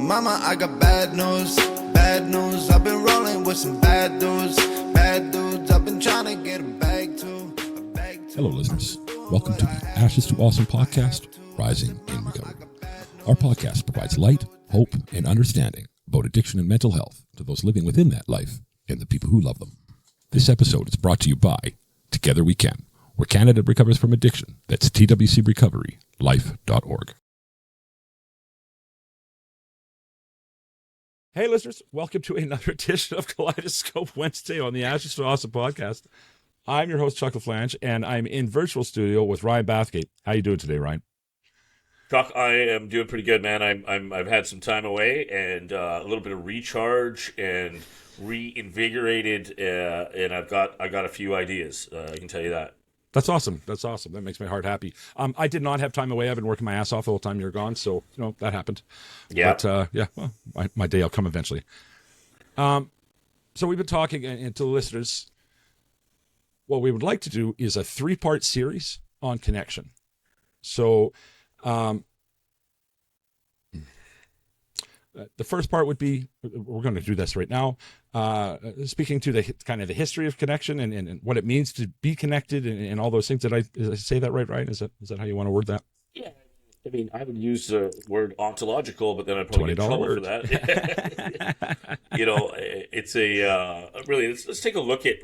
Mama, I got bad news, bad news. I've been rolling with some bad dudes, bad dudes. I've been trying to get a bag too, Hello, listeners. Welcome to the Ashes to Awesome podcast, Rising in Recovery. Our podcast provides light, hope, and understanding about addiction and mental health to those living within that life and the people who love them. This episode is brought to you by Together We Can, where Canada recovers from addiction. That's twcrecoverylife.org. Hey, listeners. Welcome to another edition of Kaleidoscope Wednesday on the Ashes to Awesome podcast. I'm your host, Chuck LaFLange, and I'm in virtual studio with Ryan Bathgate. How you doing today, Ryan? Chuck, I am doing pretty good, man. I've had some time away and a little bit of recharge and reinvigorated, and I've got a few ideas. I can tell you that. That's awesome. That's awesome. That makes my heart happy. I did not have time away. I've been working my ass off the whole time you're gone, so that happened. Yeah. But well, my day will come eventually. So we've been talking, and to the listeners, what we would like to do is a 3-part series on connection. So the first part would be, we're going to do this right now, speaking to the kind of the history of connection and what it means to be connected and all those things. Did I say that right, Ryan? Is that how you want to word that? Yeah. I mean, I would use the word ontological, but then I'd probably get in trouble for that. It's really, let's take a look at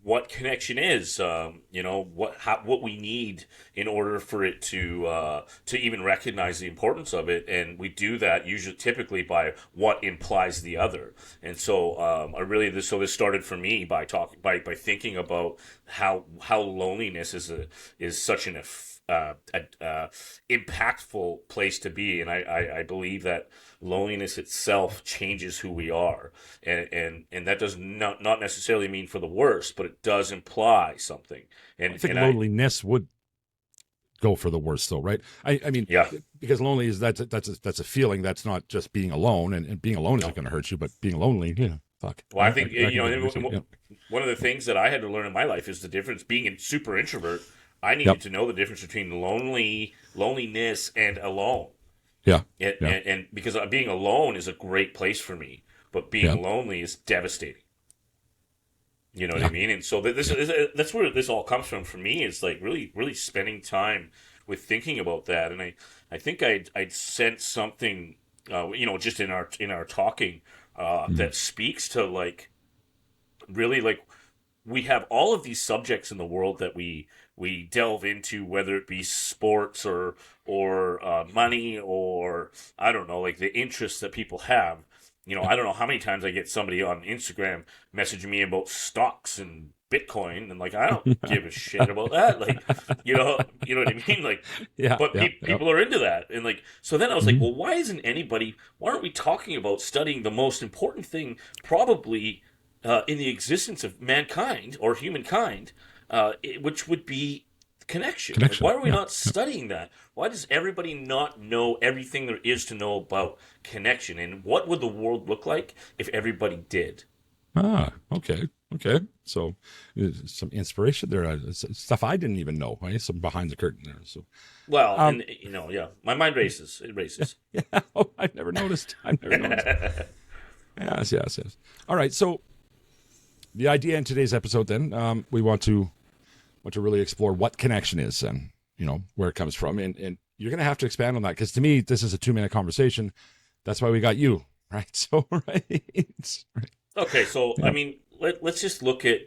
what connection is, what we need in order for it to even recognize the importance of it, and we do that typically by what implies the other. And so, this started for me by thinking about how loneliness is such an impactful place to be, and I believe that loneliness itself changes who we are, and that does not necessarily mean for the worse, but it does imply something. And I think loneliness would go for the worst, though, right? I mean, yeah, because lonely is that's a feeling. That's not just being alone, and being alone isn't going to hurt you, but being lonely, fuck. Well, I think one of the things that I had to learn in my life is the difference. Being a super introvert, I needed to know the difference between loneliness and alone. Yeah. And because being alone is a great place for me, but being lonely is devastating. You know what I mean? And so that's where this all comes from for me, is really, really spending time with thinking about that. And I think I'd sense something, just in our talking, that speaks to really we have all of these subjects in the world that we delve into, whether it be sports or money, or I don't know, the interests that people have. I don't know how many times I get somebody on Instagram messaging me about stocks and Bitcoin, and I don't give a shit about that. You know what I mean? People are into that, and so then I was well, why aren't we talking about studying the most important thing probably in the existence of mankind or humankind, which would be connection. Why are we not studying that? Why does everybody not know everything there is to know about connection? And what would the world look like if everybody did? Okay. So some inspiration there. Stuff I didn't even know. Right? Some behind the curtain there. So, well, my mind races. It races. Yeah. Oh, I've never noticed. Yes. All right. So the idea in today's episode, then, we want to really explore what connection is and where it comes from, and you're going to have to expand on that, because to me this is a 2-minute conversation. That's why we got you, right? So right. Okay, so I mean, let's just look at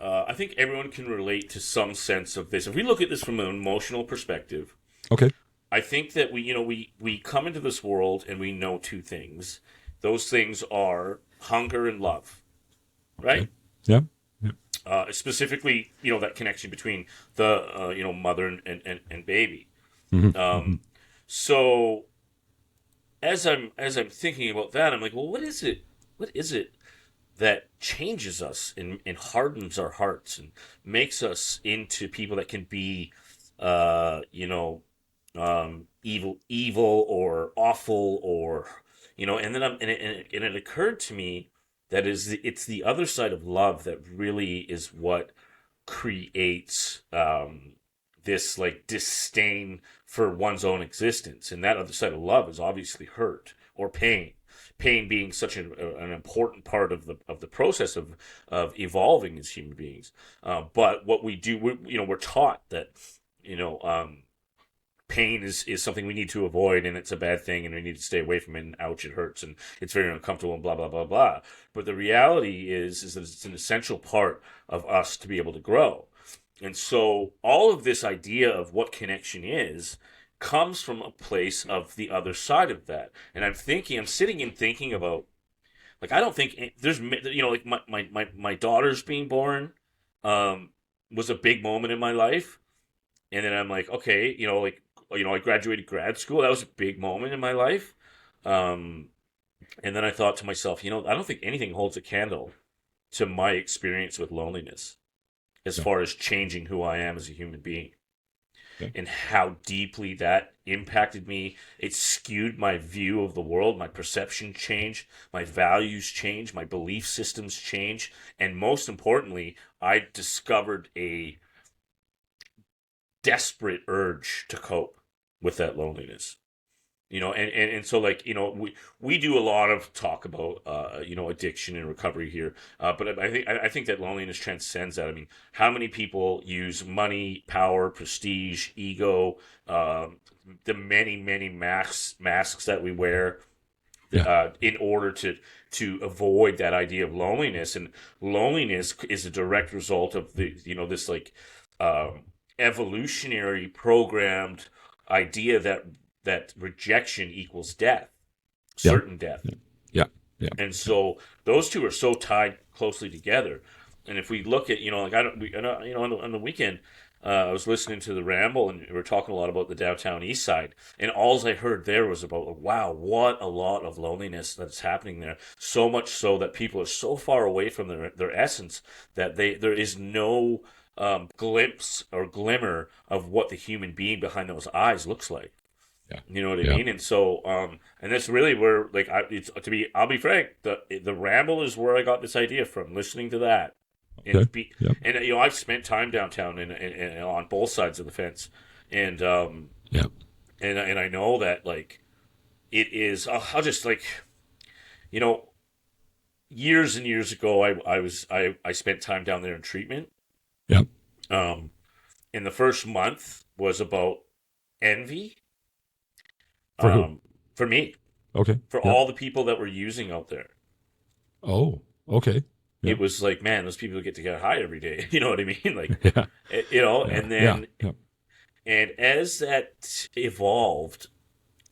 I think everyone can relate to some sense of this. If we look at this from an emotional perspective, okay, I think that we come into this world and we know 2 things. Those things are hunger and love, right? Okay. Yeah. Specifically, that connection between the mother and baby. Mm-hmm. So as I'm thinking about that, I'm well, what is it that changes us and hardens our hearts and makes us into people that can be evil or awful, or and then it occurred to me that it's the other side of love that really is what creates this like disdain for one's own existence. And that other side of love is obviously hurt or pain. Pain being such an important part of the process of evolving as human beings. But what we do, we're taught that, pain is something we need to avoid, and it's a bad thing, and we need to stay away from it, and ouch, it hurts, and it's very uncomfortable, and blah, blah, blah, blah. But the reality is that it's an essential part of us to be able to grow. And so all of this idea of what connection is comes from a place of the other side of that. And I'm sitting and thinking about, like, I don't think there's, like my daughter's being born was a big moment in my life. And then I'm like, okay, I graduated grad school. That was a big moment in my life. And then I thought to myself, I don't think anything holds a candle to my experience with loneliness as far as changing who I am as a human being. Okay. And how deeply that impacted me. It skewed my view of the world. My perception changed. My values changed. My belief systems changed. And most importantly, I discovered a desperate urge to cope with that loneliness. And so, like, we do a lot of talk about addiction and recovery here, but I think that loneliness transcends that. I mean, how many people use money, power, prestige, ego, the many masks that we wear in order to avoid that idea of loneliness. And loneliness is a direct result of this like evolutionary programmed idea that rejection equals death, certain death. Yeah. And so those two are so tied closely together. And if we look at, on the weekend, I was listening to the Ramble, and we were talking a lot about the downtown east side. And all I heard there was about, wow, what a lot of loneliness that's happening there. So much so that people are so far away from their essence that there is no glimpse or glimmer of what the human being behind those eyes looks like. Yeah. You know what I mean? And so, and that's really where, like, I'll be frank, the Ramble is where I got this idea from, listening to that. And, and I've spent time downtown and on both sides of the fence. And, and I know that, like, it is, I'll just, like, years and years ago, I spent time down there in treatment. Yeah. And the first month was about envy. For who? For me. Okay. For all the people that were using out there. Oh, okay. Yeah. It was like, man, those people get to get high every day. You know what I mean? Like, and then, and as that evolved,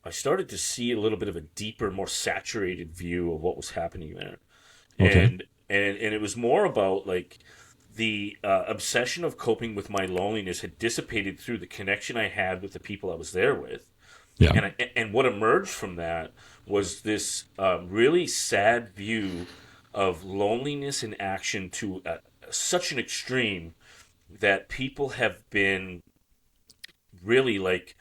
I started to see a little bit of a deeper, more saturated view of what was happening there. Okay. And it was more about, like, the obsession of coping with my loneliness had dissipated through the connection I had with the people I was there with. Yeah. And what emerged from that was this really sad view of loneliness in action to such an extreme that people have been really, like,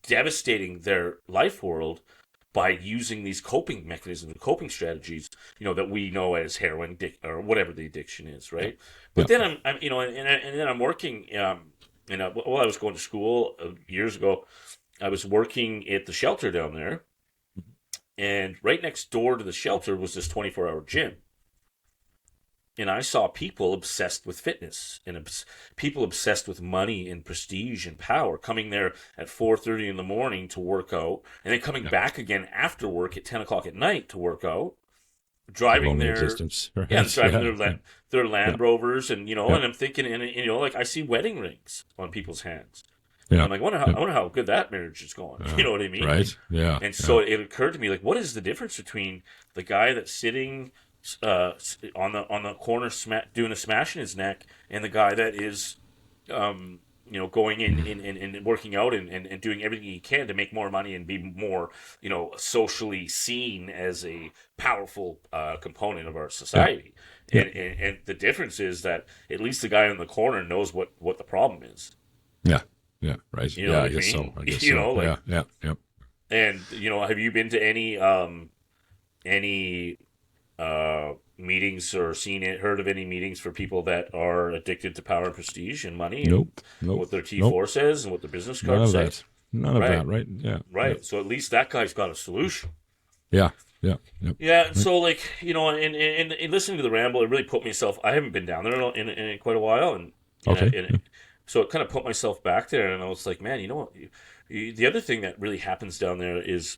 devastating their life world by using these coping mechanisms, coping strategies, that we know as heroin or whatever the addiction is, right? But then I'm and then I'm working. While I was going to school years ago, I was working at the shelter down there, and right next door to the shelter was this 24-hour gym. And I saw people obsessed with fitness and people obsessed with money and prestige and power coming there at 4:30 in the morning to work out, and then coming back again after work at 10 o'clock at night to work out, driving their existence. Right? Their Land Rovers, and and I'm thinking, and like, I see wedding rings on people's hands. Yeah. I'm like, I wonder how good that marriage is going. You know what I mean? Right. Yeah. And so it occurred to me, like, what is the difference between the guy that's sitting on the corner doing a smash in his neck and the guy that is going in and working out and doing everything he can to make more money and be more socially seen as a powerful component of our society? And the difference is that at least the guy in the corner knows what the problem is. Yeah, right. I guess mean? so. I guess so. Like, yeah. And have you been to any meetings or heard of any meetings for people that are addicted to power and prestige and money? Nope. And Nope. what their T4 says and what their business cards say? None of that, right? Yeah. Right. Yeah. So at least that guy's got a solution. Yeah. Yeah. Yep. Yeah. And so, like, you know, in listening to the ramble, it really put myself. I haven't been down there in quite a while, and so it kind of put myself back there, and I was like, man, you know what? The other thing that really happens down there is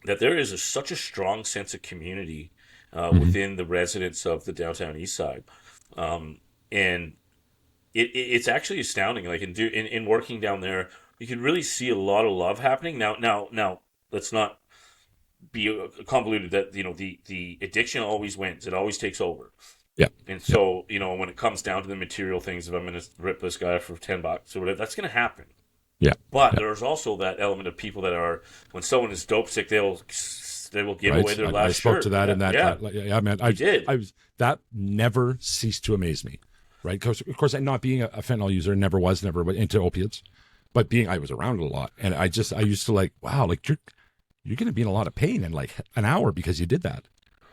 that there is such a strong sense of community within the residents of the downtown east side, and it's actually astounding. Like in working down there, you can really see a lot of love happening. Now, let's not be convoluted that, you know, the addiction always wins. It always takes over. Yeah. And so, you know, when it comes down to the material things, if I'm going to rip this guy for $10 or whatever, that's going to happen. Yeah. But there's also that element of people that are, when someone is dope sick, they will give away their last shirt. I spoke to that in that. Yeah, man. I did. That never ceased to amaze me. Right. Because, of course, not being a fentanyl user, never into opiates, but I was around it a lot. And I used to like, wow, like you're going to be in a lot of pain in like an hour because you did that.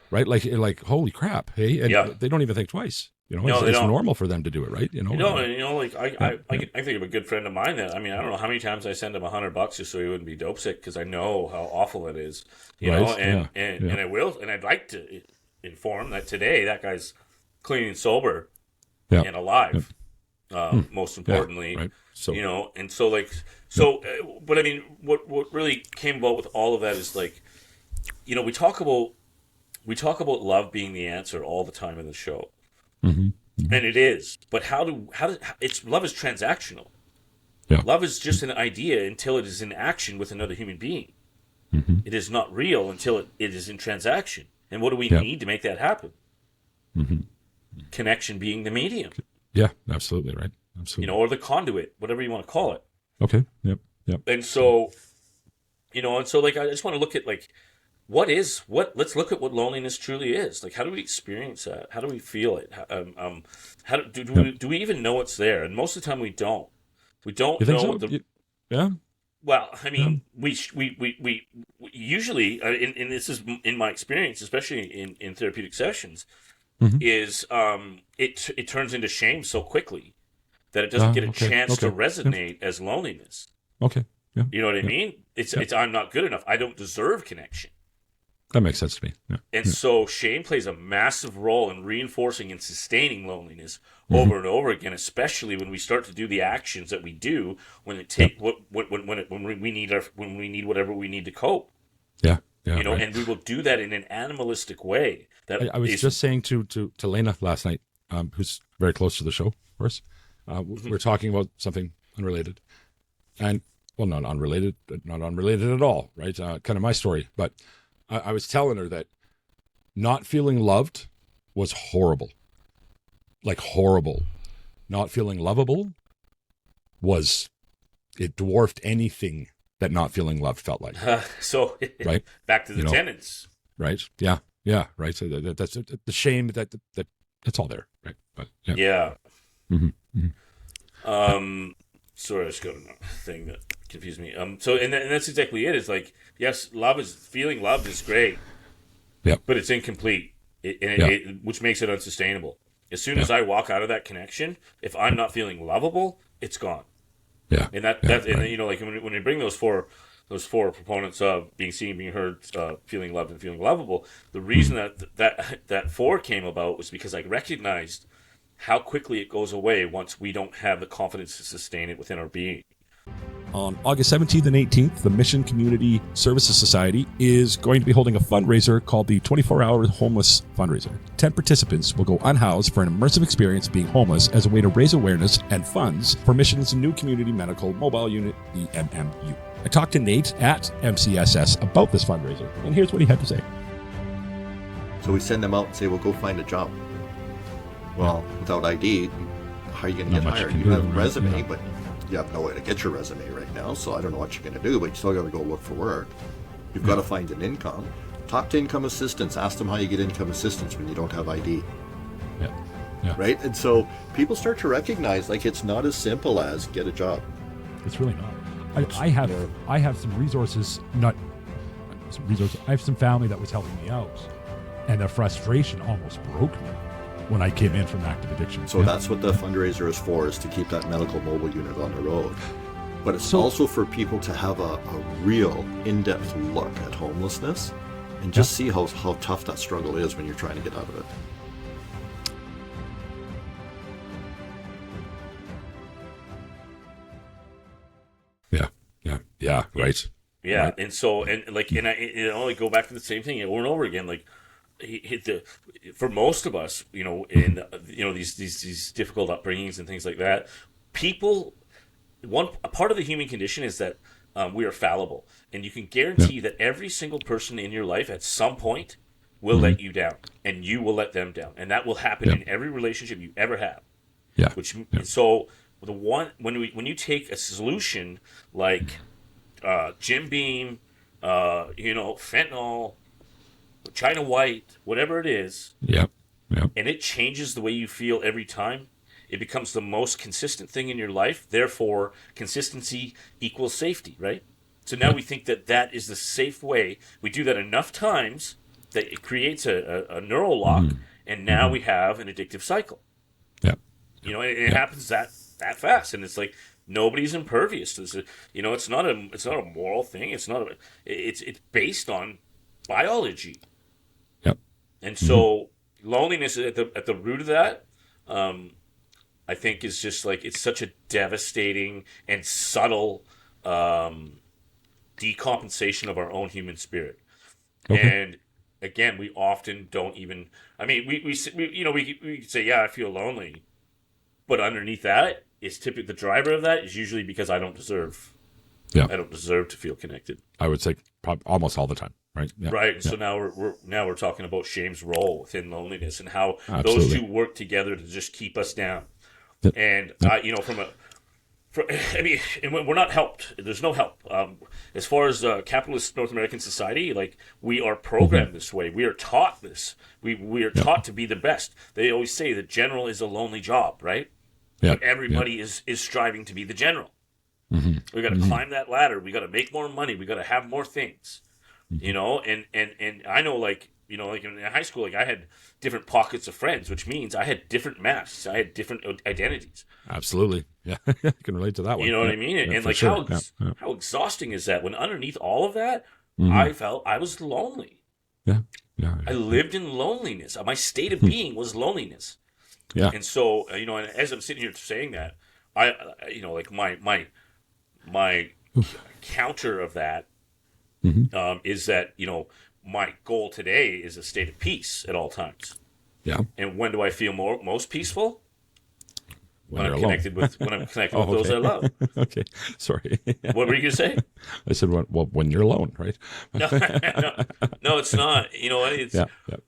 Right. Like, holy crap. Hey. And they don't even think twice. You know, it's normal for them to do it. Right. You know, like I think of a good friend of mine that, I mean, I don't know how many times I send him $100 just so he wouldn't be dope sick, because I know how awful it is, you know, and I will. And I'd like to inform that today that guy's clean and sober and alive. Most importantly, right. So, you know, and so but I mean, what really came about with all of that is, like, you know, we talk about love being the answer all the time in the show, and it is. But love is transactional. Yeah. Love is just an idea until it is in action with another human being. It is not real until it is in transaction. And what do we need to make that happen? Connection being the medium. Yeah, absolutely, right. Absolutely. You know, or the conduit, whatever you want to call it. Okay. Yep. And so, you know, like, I just want to look at, like, let's look at what loneliness truly is. Like, how do we experience that? How do we feel it? Do we even know it's there? And most of the time we don't. We don't you think know. So? Yeah. Well, I mean, we usually, and this is in my experience, especially in therapeutic sessions, is it turns into shame so quickly that it doesn't get a chance to resonate as loneliness. Okay. Yeah. You know what I mean? It's I'm not good enough. I don't deserve connection. That makes sense to me. Yeah. And so shame plays a massive role in reinforcing and sustaining loneliness over and over again, especially when we start to do the actions that we do when we need whatever we need to cope. Yeah. You know, right. and we will do that in an animalistic way. I was just saying to Lena last night, who's very close to the show, of course. We're talking about something unrelated, and not unrelated at all, right? Kind of my story, but I was telling her that not feeling loved was horrible, like horrible. Not feeling lovable it dwarfed anything that not feeling loved felt like. So right, back to the tenants, right? Yeah, right. So that's the shame that's all there, right? But yeah. Sorry, I just got a thing that confused me. So and that's exactly it. It's like, yes, feeling loved is great, but it's incomplete, which makes it unsustainable. As soon as I walk out of that connection, if I'm not feeling lovable, it's gone. Yeah, and and you know, like when we bring those four proponents of being seen, being heard, feeling loved, and feeling lovable, the reason that four came about was because I recognized how quickly it goes away once we don't have the confidence to sustain it within our being. On August 17th and 18th, the Mission Community Services Society is going to be holding a fundraiser called the 24-Hour Homeless Fundraiser. 10 participants will go unhoused for an immersive experience being homeless as a way to raise awareness and funds for Mission's new community medical mobile unit, the MMU. I talked to Nate at MCSS about this fundraiser, and here's what he had to say. So we send them out and say, well, go find a job. Well, without ID, how are you going to get hired? You have a resume, but you have no way to get your resume right now, so I don't know what you're going to do, but you still got to go look for work. You've got to find an income. Talk to income assistants. Ask them how you get income assistance when you don't have ID. Yeah. Right? And so people start to recognize, like, it's not as simple as get a job. It's really not. I have some resources, I have some family that was helping me out. and the frustration almost broke me when I came in from active addiction. So that's what the fundraiser is for, is to keep that medical mobile unit on the road. But it's also for people to have a real in-depth look at homelessness and just see how tough that struggle is when you're trying to get out of it. Yeah, right. Yeah, Right. and so I go back to the same thing over and over again. Like, for most of us, in these difficult upbringings and things like that, people, a part of the human condition is that we are fallible, and you can guarantee that every single person in your life at some point will let you down, and you will let them down, and that will happen in every relationship you ever have. Yeah. So when you take a solution like Jim Beam, fentanyl, China White, whatever it is, and it changes the way you feel every time, it becomes the most consistent thing in your life. Therefore, consistency equals safety, right? So now we think that is the safe way. We do that enough times that it creates a neural lock, and now we have an addictive cycle. Yeah. And it happens that fast, and it's like nobody's impervious to this. It's not a moral thing. It's based on biology. Yep. And so loneliness at the root of that, I think, is just like, it's such a devastating and subtle decompensation of our own human spirit. Okay. And again, we often don't even. I mean, we could say, yeah, I feel lonely, but underneath that is typically the driver of that is usually because I don't deserve. Yeah. I don't deserve to feel connected. I would say almost all the time, right? Yeah. Right. And Yeah. so now we're talking about shame's role within loneliness and how Absolutely. those two work together to just keep us down. Yep. And and we're not helped. There's no help. As far as capitalist North American society, like, we are programmed this way. We are taught this. We are taught to be the best. They always say the general is a lonely job, right? Yeah. But everybody is striving to be the general. We got to climb that ladder. We got to make more money. We got to have more things, and I know, like in high school, like, I had different pockets of friends, which means I had different masks. I had different identities. Absolutely. Yeah. I can relate to that one. You know what Yeah. I mean? Yeah, And for like, sure. how exhausting is that when underneath all of that, I felt I was lonely. Yeah. I lived in loneliness. My state of being was loneliness. Yeah. And so, and as I'm sitting here saying that, like, my counter of that is that, my goal today is a state of peace at all times. Yeah. And when do I feel most peaceful? When you're I'm alone. connected with Oh, those I love. Okay. Sorry. What were you gonna say? I said, well, when you're alone, right? No, it's not. You know what? It's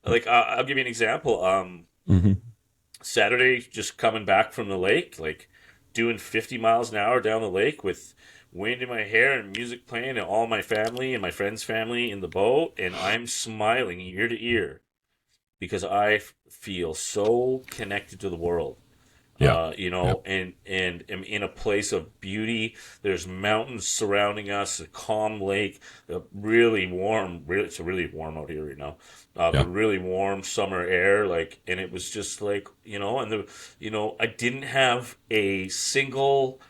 like, I'll give you an example. Saturday, just coming back from the lake, like, doing 50 miles an hour down the lake with wind in my hair and music playing, and all my family and my friend's family in the boat, and I'm smiling ear to ear because I feel so connected to the world. Yeah. And am in a place of beauty. There's mountains surrounding us, a calm lake, really warm. It's really warm out here right now. The really warm summer air, like, and it was just like, I didn't have a single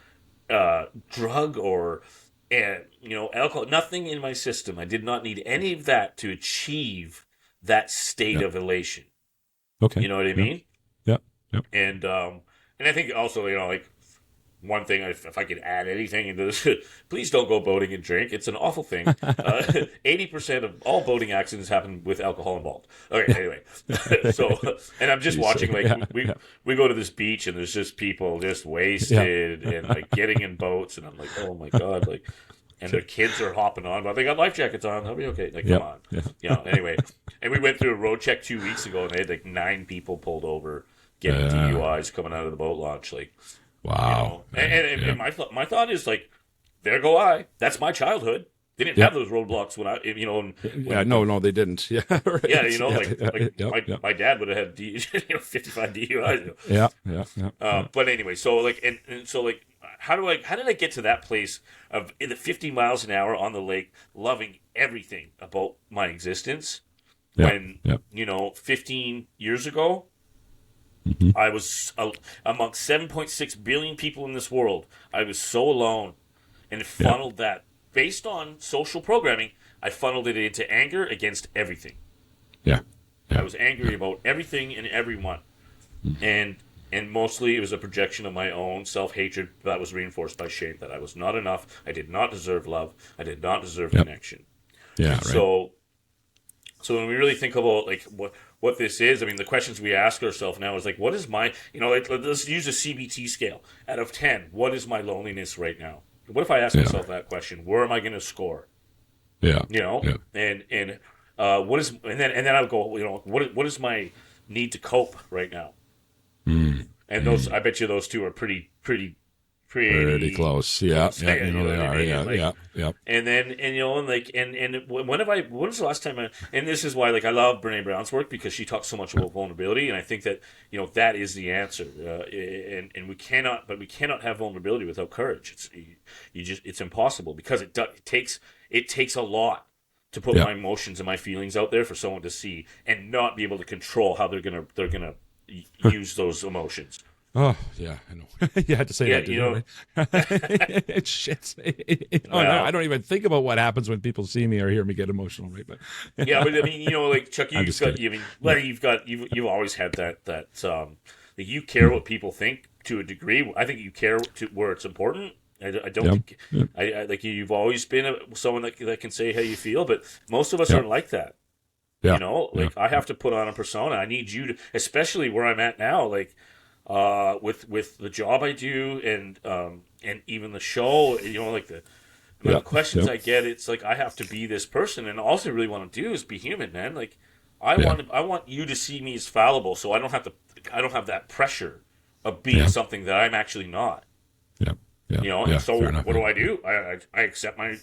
drug or alcohol, nothing in my system. I did not need any of that to achieve that state of elation. Okay. You know what I mean? Yeah. Yeah. And I think also, like, one thing, if I could add anything into this, please don't go boating and drink. It's an awful thing. 80% of all boating accidents happen with alcohol involved. Okay, anyway. So, and I'm just watching, like, we go to this beach and there's just people just wasted and, like, getting in boats. And I'm like, oh my God, like, and their kids are hopping on, but they got life jackets on. They'll be okay. Like, come on. Yeah. Anyway. And we went through a road check 2 weeks ago and they had, like, 9 people pulled over getting DUIs coming out of the boat launch. Like, wow. And my thought is, like, there go I. That's my childhood. They didn't have those roadblocks when I, No, they didn't. Yeah. Right. Yeah, my dad would have had 55 DUIs. Yeah. But anyway, so, like, and so, like, how did I get to that place of in the 50 miles an hour on the lake, loving everything about my existence, when, Yep. 15 years ago, I was among 7.6 billion people in this world. I was so alone, and it funneled that based on social programming. I funneled it into anger against everything. Yeah. I was angry about everything and everyone, and mostly it was a projection of my own self-hatred that was reinforced by shame, that I was not enough. I did not deserve love. I did not deserve connection. Yeah. And Right. So when we really think about like what this is, I mean, the questions we ask ourselves now is like, what is my, let's use a CBT scale. Out of 10, what is my loneliness right now? What if I ask myself that question? Where am I going to score? Yeah. And what is, and then I would go, what is my need to cope right now? And those, I bet you those two are pretty close. Yeah. close. Yeah. You They know what I are. mean? Yeah. Like, Yeah. And then, when was the last time and this is why, like, I love Brene Brown's work, because she talks so much about vulnerability. And I think that, that is the answer. And we cannot have vulnerability without courage. It's impossible, because it takes a lot to put my emotions and my feelings out there for someone to see and not be able to control how they're going to use those emotions. Oh, yeah, I know. You had to say that, didn't you? Right? It's shit. I don't even think about what happens when people see me or hear me get emotional, right? But yeah, but I mean, like, Chuck, you've always had that you care what people think to a degree. I think you care to where it's important. I don't think I like you've always been someone that can say how you feel, but most of us aren't like that. Yeah. I have to put on a persona. I need you to, especially where I'm at now, like with the job I do and even the show, like the questions I get, it's like I have to be this person, and all I really want to do is be human, man. Like I want you to see me as fallible, so I don't have that pressure of being something that I'm actually not. Yeah. Yeah. And so what do? I accept my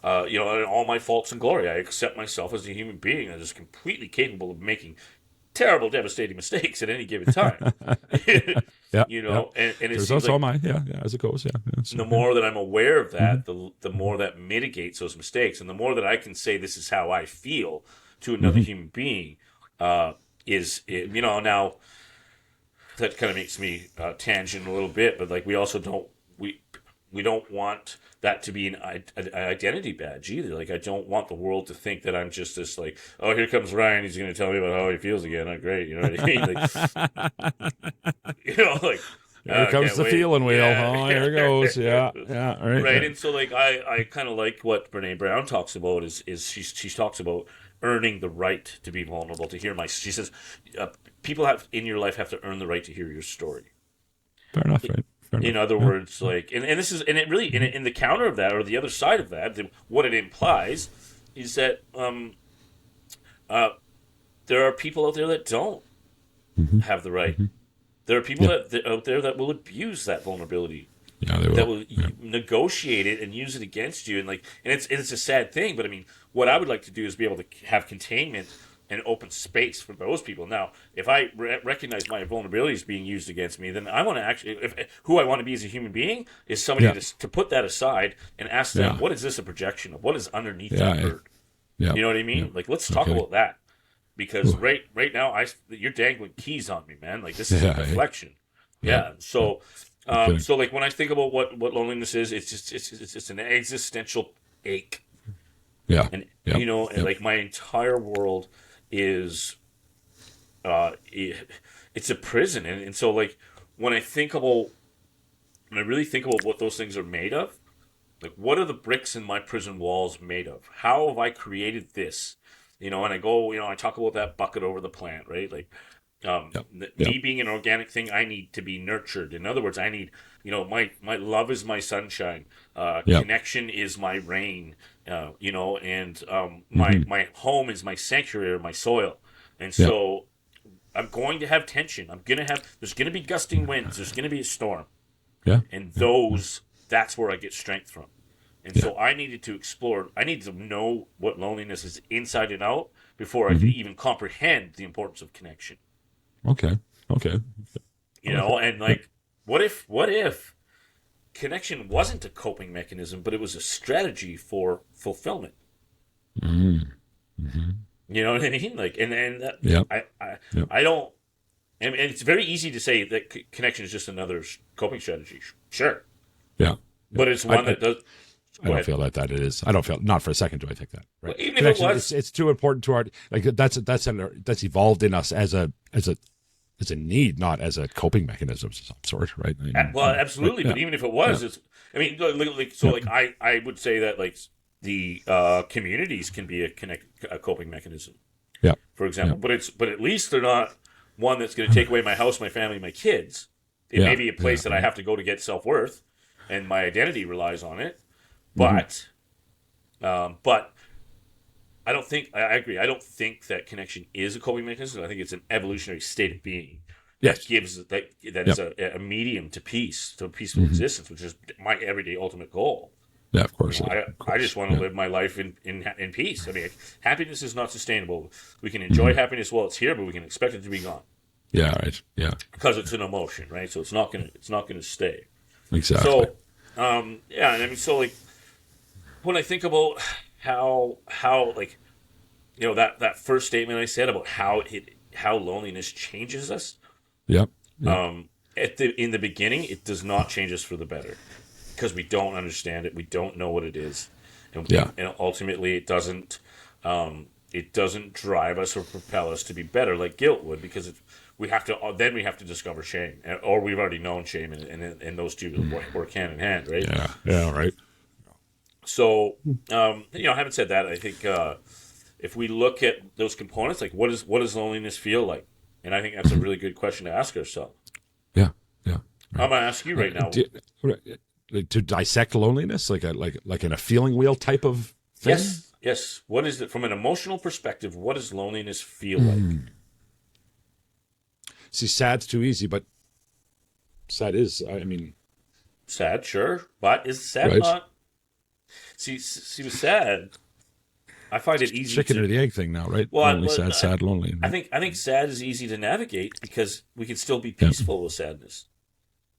all my faults and glory. I accept myself as a human being that is completely capable of making terrible, devastating mistakes at any given time. And it there's seems also like as it goes. the more that I'm aware of that, the more that mitigates those mistakes, and the more that I can say this is how I feel to another human being, now. That kind of makes me tangent a little bit, but like we also don't want that to be an identity badge either. Like I don't want the world to think that I'm just this like, oh, here comes Ryan, he's going to tell me about how he feels again. Oh, great, you know what I mean? Like, here comes the feeling wheel. Oh, here it goes. Yeah, all right. Right, and so like I kind of like what Brene Brown talks about is she talks about earning the right to be vulnerable, to hear she says people in your life have to earn the right to hear your story. Fair enough, right? In other words, like, and this is, and it really, in the counter of that, or the other side of that, what it implies is that there are people out there that don't have the right. There are people out there that will abuse that vulnerability. Yeah, they will. That will negotiate it and use it against you, and it's a sad thing. But I mean, what I would like to do is be able to have containment and open space for those people. Now, if I recognize my vulnerabilities being used against me, then I want to actually, who I want to be as a human being is somebody to put that aside and ask them, what is this a projection of? What is underneath that bird? Yeah. You know what I mean? Like, let's talk about that. Because right now, you're dangling keys on me, man. Like, this is a deflection. So like when I think about what loneliness is, it's just an existential ache. Yeah. And and like my entire world is it's a prison, and so like when I really think about what those things are made of, like what are the bricks in my prison walls made of? How have I created this? And I go, I talk about that bucket over the plant, right? Like me being an organic thing, I need to be nurtured. In other words, I need, my love is my sunshine, connection is my rain, and my home is my sanctuary or my soil. And so I'm going to have tension. There's going to be gusting winds. There's going to be a storm. Yeah. And that's where I get strength from. And so I needed to explore. I needed to know what loneliness is inside and out before I could even comprehend the importance of connection. Okay. And like, what if connection wasn't a coping mechanism, but it was a strategy for fulfillment? You know what I mean? Like, and Yeah. I don't, and it's very easy to say that connection is just another coping strategy. Sure. Yeah. But it's one that does. I don't feel that it is. I don't feel, not for a second do I think that. Right. Well, even Connection, if it was, it's too important to our, like that's evolved in us as a need, not as a coping mechanism of some sort, right? I mean, well, absolutely. But even if it was, it's, I mean, like I would say that like the communities can be a coping mechanism. Yeah. For example, but at least they're not one that's going to take away my house, my family, my kids. It may be a place that I have to go to get self-worth, and my identity relies on it. But, but I don't think, I agree. I don't think that connection is a coping mechanism. I think it's an evolutionary state of being that gives, that is a medium to peace, to a peaceful existence, which is my everyday ultimate goal. Yeah, of course. I just want to live my life in peace. I mean, happiness is not sustainable. We can enjoy happiness while it's here, but we can expect it to be gone. Yeah, right. Yeah, because it's an emotion, right? So it's not gonna stay. Exactly. So, and I mean, so like when I think about how like, you know, that first statement I said about how loneliness changes us. Yep. In the beginning, it does not change us for the better. Because we don't understand it, we don't know what it is, and ultimately it doesn't drive us or propel us to be better like guilt would, because we have to discover shame, or we've already known shame, and those two work hand in hand, right? Yeah, right. So, having said that, I think if we look at those components, like what does loneliness feel like, and I think that's a really good question to ask ourselves. Yeah. Right. I'm gonna ask you right now. To dissect loneliness, like in a feeling wheel type of thing? Yes. What is it from an emotional perspective? What does loneliness feel like? See, sad's too easy, but sad is. I mean, sad, sure, but is sad not? See, with sad, I find it easy. Chicken or the egg thing now, right? Well, lonely, sad, lonely. Right? I think sad is easy to navigate because we can still be peaceful with sadness.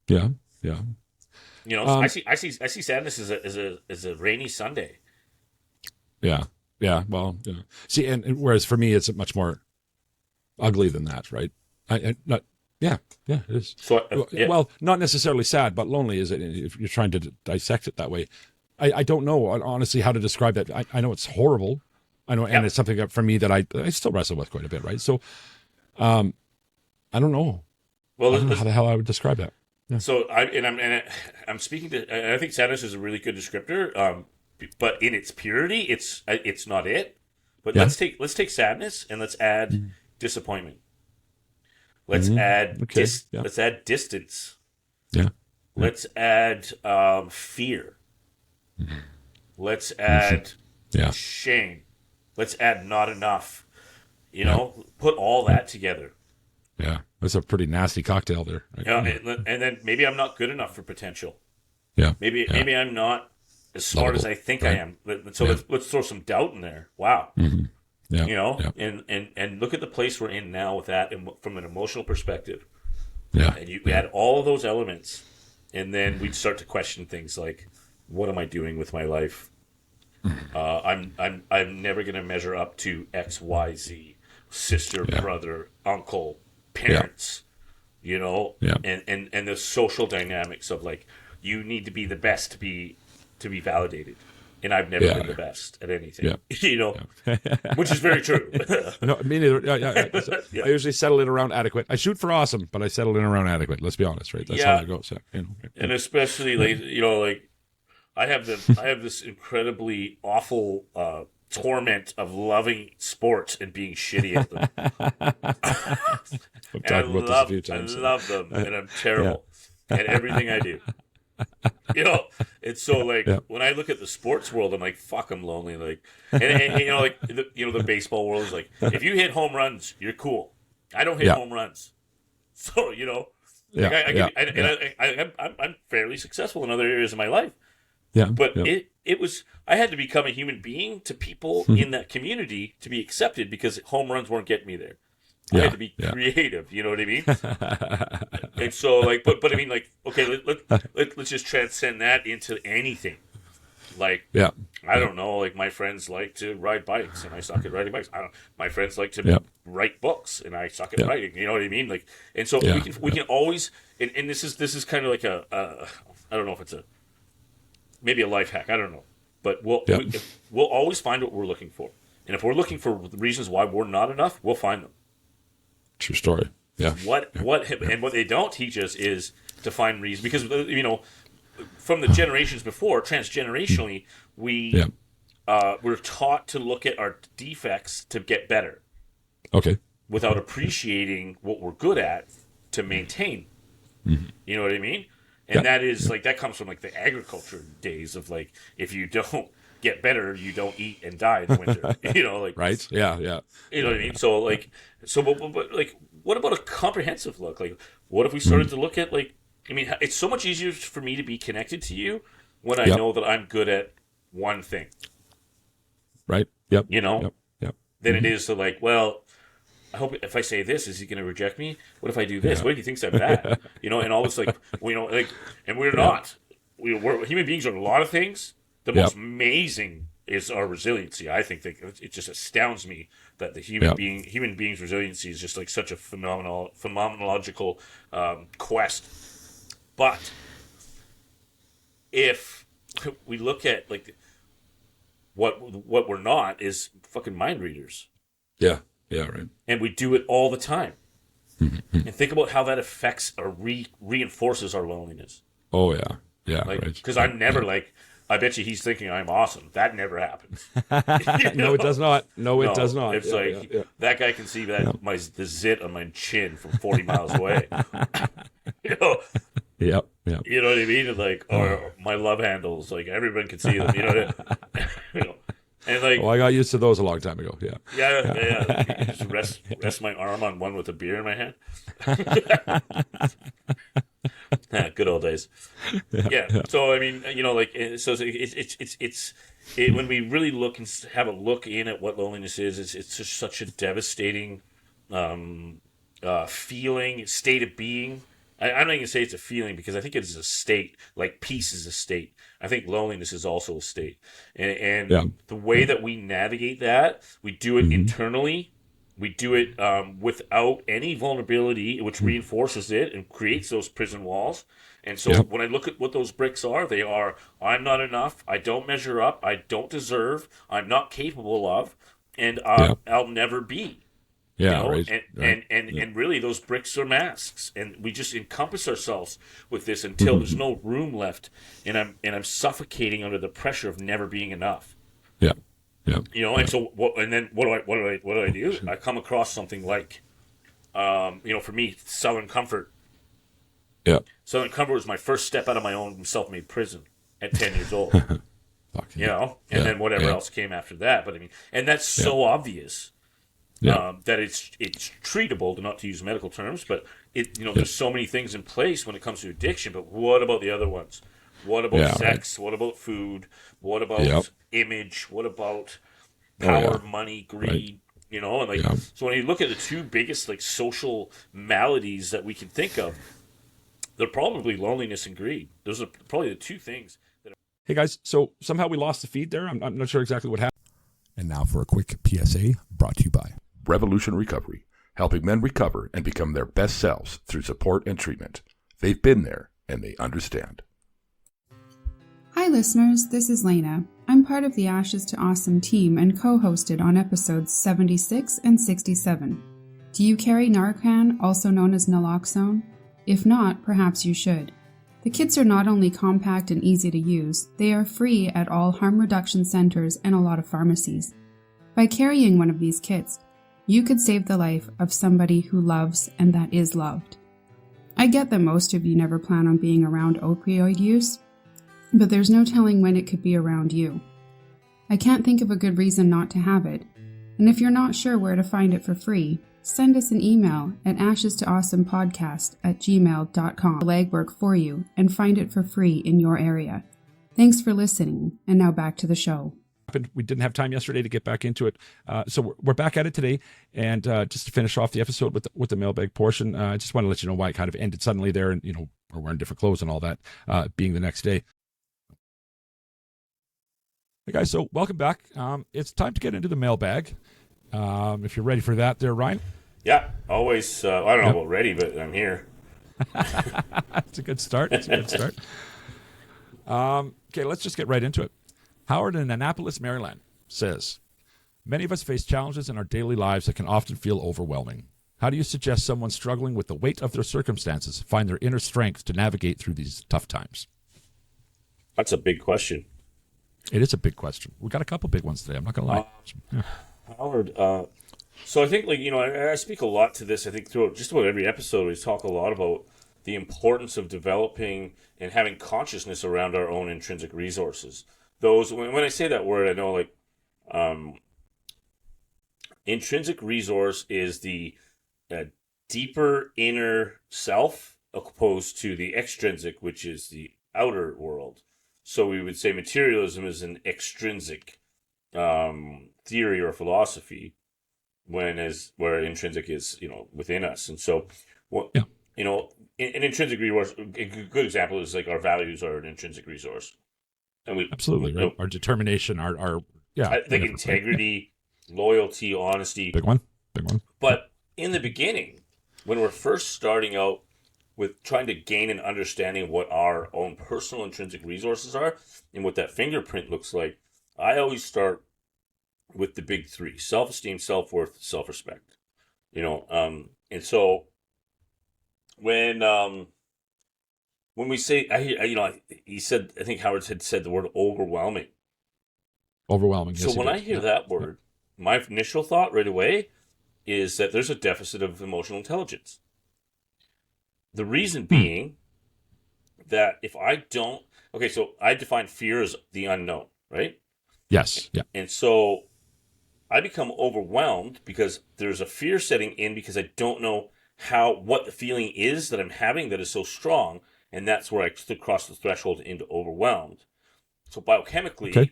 Yeah. You know, I see sadness as a rainy Sunday. Yeah. Well, see, and whereas for me, it's much more ugly than that, right? It is. So, well, not necessarily sad, but lonely is it? If you're trying to dissect it that way, I don't know honestly how to describe that. I know it's horrible. I know, and it's something that for me that I still wrestle with quite a bit, right? So, I don't know. Well, I don't know how the hell I would describe that. Yeah. So I'm speaking to. I think sadness is a really good descriptor. But in its purity, it's not it. But let's take sadness and let's add disappointment. Let's add let's add distance. Yeah. Let's add fear. Let's add shame. Let's add not enough. You know, put all that together. Yeah, that's a pretty nasty cocktail there. Right? Yeah, and then maybe I'm not good enough for potential. Yeah, maybe I'm not as smart as I think I am. So let's throw some doubt in there. Wow. Mm-hmm. Yeah, you know, and look at the place we're in now with that, from an emotional perspective. Yeah, and you add all of those elements, and then we'd start to question things like, what am I doing with my life? I'm never going to measure up to X, Y, Z, sister, brother, uncle, parents, you know, and the social dynamics of like, you need to be the best to be validated. And I've never been the best at anything, you know, which is very true. No, me neither. I usually settle in around adequate. I shoot for awesome, but I settle in around adequate. Let's be honest, right? That's how it goes. And especially like, you know, like I have this incredibly awful torment of loving sports and being shitty at them. I love them, and I'm terrible at everything I do. You know, it's so like when I look at the sports world, I'm like, fuck, I'm lonely. Like, and you know, like the baseball world is like, if you hit home runs, you're cool. I don't hit home runs, so you know, I'm fairly successful in other areas of my life. Yeah, but it was, I had to become a human being to people in that community to be accepted because home runs weren't getting me there. I had to be creative, you know what I mean? And so, like, but I mean, like, okay, let's just transcend that into anything. Like, Yeah. I don't know, like my friends like to ride bikes and I suck at riding bikes. My friends like to write books and I suck at writing. You know what I mean? Like, and so we can always, and this is kind of like I don't know if it's maybe a life hack. I don't know, but we'll always find what we're looking for. And if we're looking for reasons why we're not enough, we'll find them. True story. Yeah. And what they don't teach us is to find reasons, because from the generations before, transgenerationally, we're taught to look at our defects to get better. Okay. Without appreciating what we're good at to maintain. Mm-hmm. You know what I mean? And that is like, that comes from like the agriculture days of like, if you don't get better, you don't eat and die in the winter. Like right? Yeah. You know what I mean? So like, but like, what about a comprehensive look? Like, what if we started to look at like, I mean, it's so much easier for me to be connected to you when I know that I'm good at one thing. Right. Yep. Than it is to like, well, I hope if I say this, is he going to reject me? What if I do this? What if he thinks I'm bad? And all this like, and we're not. We're human beings are a lot of things. The most amazing is our resiliency. I think that it just astounds me that the human being's resiliency is just like such a phenomenological quest. But if we look at like what we're not is fucking mind readers. Yeah, right. And we do it all the time. And think about how that affects or reinforces our loneliness. Oh yeah, like, right. Because I'm never like, I bet you he's thinking I'm awesome. That never happens. No, it does not. No, it does not. It's that guy can see that the zit on my chin from 40 miles away. Yep. You know what I mean? Like, or my love handles, like everyone can see them. And like, I got used to those a long time ago. Yeah. Yeah. Just rest my arm on one with a beer in my hand. Good old days. Yeah. So I mean, so it's when we really look and have a look in at what loneliness is, it's just such a devastating feeling, state of being. I'm not going to say it's a feeling because I think it is a state. Like peace is a state. I think loneliness is also a state. And the way that we navigate that, we do it internally. We do it without any vulnerability, which reinforces it and creates those prison walls. And so when I look at what those bricks are, they are, I'm not enough, I don't measure up, I don't deserve, I'm not capable of, and I'll never be. Right. And really those bricks are masks, and we just encompass ourselves with this until there's no room left, and I'm suffocating under the pressure of never being enough. And so what do I do? I come across something like for me, Southern Comfort. Southern Comfort was my first step out of my own self-made prison at 10 years old. And then whatever else came after that. But I mean, and that's so obvious. That it's treatable, not to use medical terms, but there's so many things in place when it comes to addiction. But what about the other ones? What about sex? What about food? What about image? What about power, money, greed? And so when you look at the two biggest like social maladies that we can think of, they're probably loneliness and greed. Those are probably the two things. Hey guys, so somehow we lost the feed there. I'm not sure exactly what happened. And now for a quick PSA brought to you by Revolution Recovery, helping men recover and become their best selves through support and treatment. They've been there and they understand. Hi listeners, this is Lena. I'm part of the Ashes to Awesome team and co-hosted on episodes 76 and 67. Do you carry Narcan, also known as naloxone? If not, perhaps you should. The kits are not only compact and easy to use, they are free at all harm reduction centers and a lot of pharmacies. By carrying one of these kits, you could save the life of somebody who loves and that is loved. I get that most of you never plan on being around opioid use, but there's no telling when it could be around you. I can't think of a good reason not to have it, and if you're not sure where to find it for free, send us an email at ashes2awesomepodcast@gmail.com. Legwork for you and find it for free in your area. Thanks for listening, and now back to the show. We didn't have time yesterday to get back into it, so we're back at it today. And just to finish off the episode with the mailbag portion, I just want to let you know why it kind of ended suddenly there, and we're wearing different clothes and all that, being the next day. Hey guys, so welcome back. It's time to get into the mailbag. If you're ready for that there, Ryan. Yeah, always. I don't know about ready, but I'm here. It's a good start. Okay, let's just get right into it. Howard in Annapolis, Maryland says, many of us face challenges in our daily lives that can often feel overwhelming. How do you suggest someone struggling with the weight of their circumstances find their inner strength to navigate through these tough times? That's a big question. It is a big question. We got a couple big ones today. I'm not going to lie. Howard, so I think, I speak a lot to this. I think throughout just about every episode, we talk a lot about the importance of developing and having consciousness around our own intrinsic resources. Those, when I say that word, I know intrinsic resource is the deeper inner self opposed to the extrinsic, which is the outer world. So we would say materialism is an extrinsic theory or philosophy, where intrinsic is, within us. And so, an intrinsic resource, a good example is like our values are an intrinsic resource. And absolutely, right? Our determination, I think integrity, loyalty, honesty. Big one. But in the beginning, when we're first starting out with trying to gain an understanding of what our own personal intrinsic resources are and what that fingerprint looks like, I always start with the big three: self-esteem, self-worth, self-respect. And so when we say, he said, I think Howard had said the word overwhelming. Overwhelming. So when I hear that word, my initial thought right away is that there's a deficit of emotional intelligence. The reason being that if I don't... Okay, so I define fear as the unknown, right? Yes, yeah. And so I become overwhelmed because there's a fear setting in because I don't know what the feeling is that I'm having that is so strong, and that's where I cross the threshold into overwhelmed. So biochemically,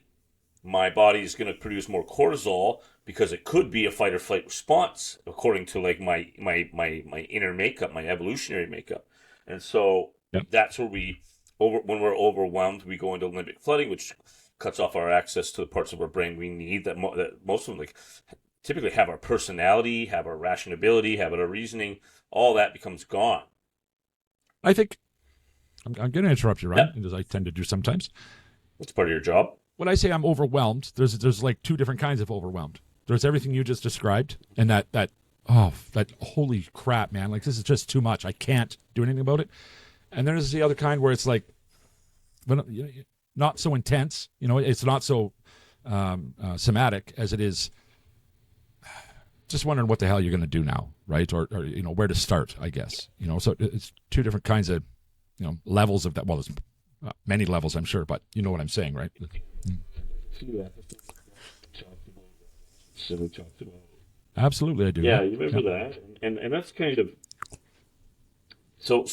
my body is going to produce more cortisol because it could be a fight or flight response according to my inner makeup, my evolutionary makeup. And so that's where when we're overwhelmed, we go into limbic flooding, which cuts off our access to the parts of our brain we need that most of them typically have our personality, have our rationality, have our reasoning. All that becomes gone. I think I'm going to interrupt you, Ryan, as I tend to do sometimes. It's part of your job. When I say I'm overwhelmed, there's like two different kinds of overwhelmed. There's everything you just described, and that holy crap, man, like this is just too much. I can't do anything about it. And then there's the other kind where it's like, not so intense. It's not so somatic as it is. Just wondering what the hell you're going to do now, right? Or where to start, I guess. So it's two different kinds of levels of that. Well, there's many levels, I'm sure, but you know what I'm saying, right? Absolutely, I do. Yeah, you remember that, and that's kind of so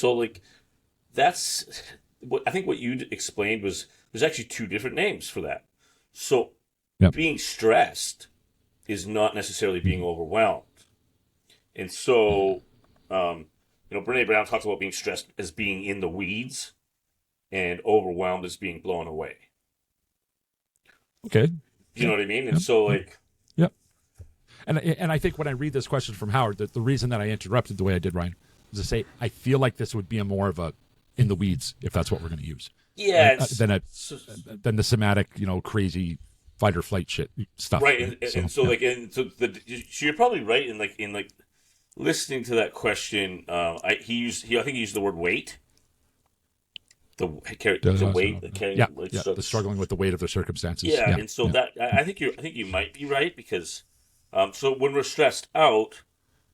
that's what I think. What you explained was there's actually two different names for that. So being stressed is not necessarily being overwhelmed, and so Brene Brown talks about being stressed as being in the weeds, and overwhelmed as being blown away. Okay. You know what I mean? And so And I think when I read this question from Howard, the reason that I interrupted the way I did, Ryan, is to say I feel like this would be more of a in the weeds, if that's what we're going to use. Yeah. Than the somatic, crazy fight or flight shit stuff. Right. So you're probably right in listening to that question. I think he used the word weight. The struggling with the weight of the circumstances. And so that I think you might be right because so when we're stressed out,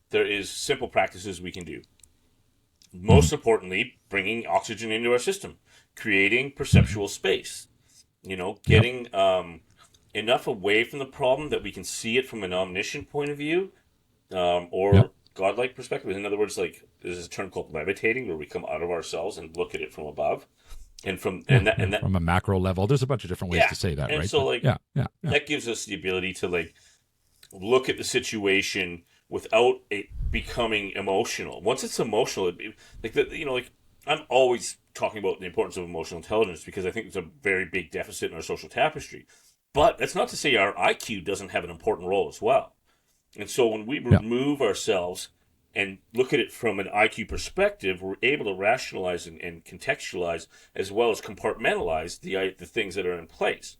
there is simple practices we can do. Most importantly, bringing oxygen into our system, creating perceptual space. Getting enough away from the problem that we can see it from an omniscient point of view, or godlike perspective. In other words, there's a term called levitating, where we come out of ourselves and look at it from above. And from a macro level, there's a bunch of different ways to say that, and right? So that gives us the ability to look at the situation without it becoming emotional. Once it's emotional, I'm always talking about the importance of emotional intelligence because I think it's a very big deficit in our social tapestry. But that's not to say our IQ doesn't have an important role as well. And so when we remove ourselves and look at it from an IQ perspective, we're able to rationalize and contextualize as well as compartmentalize the things that are in place.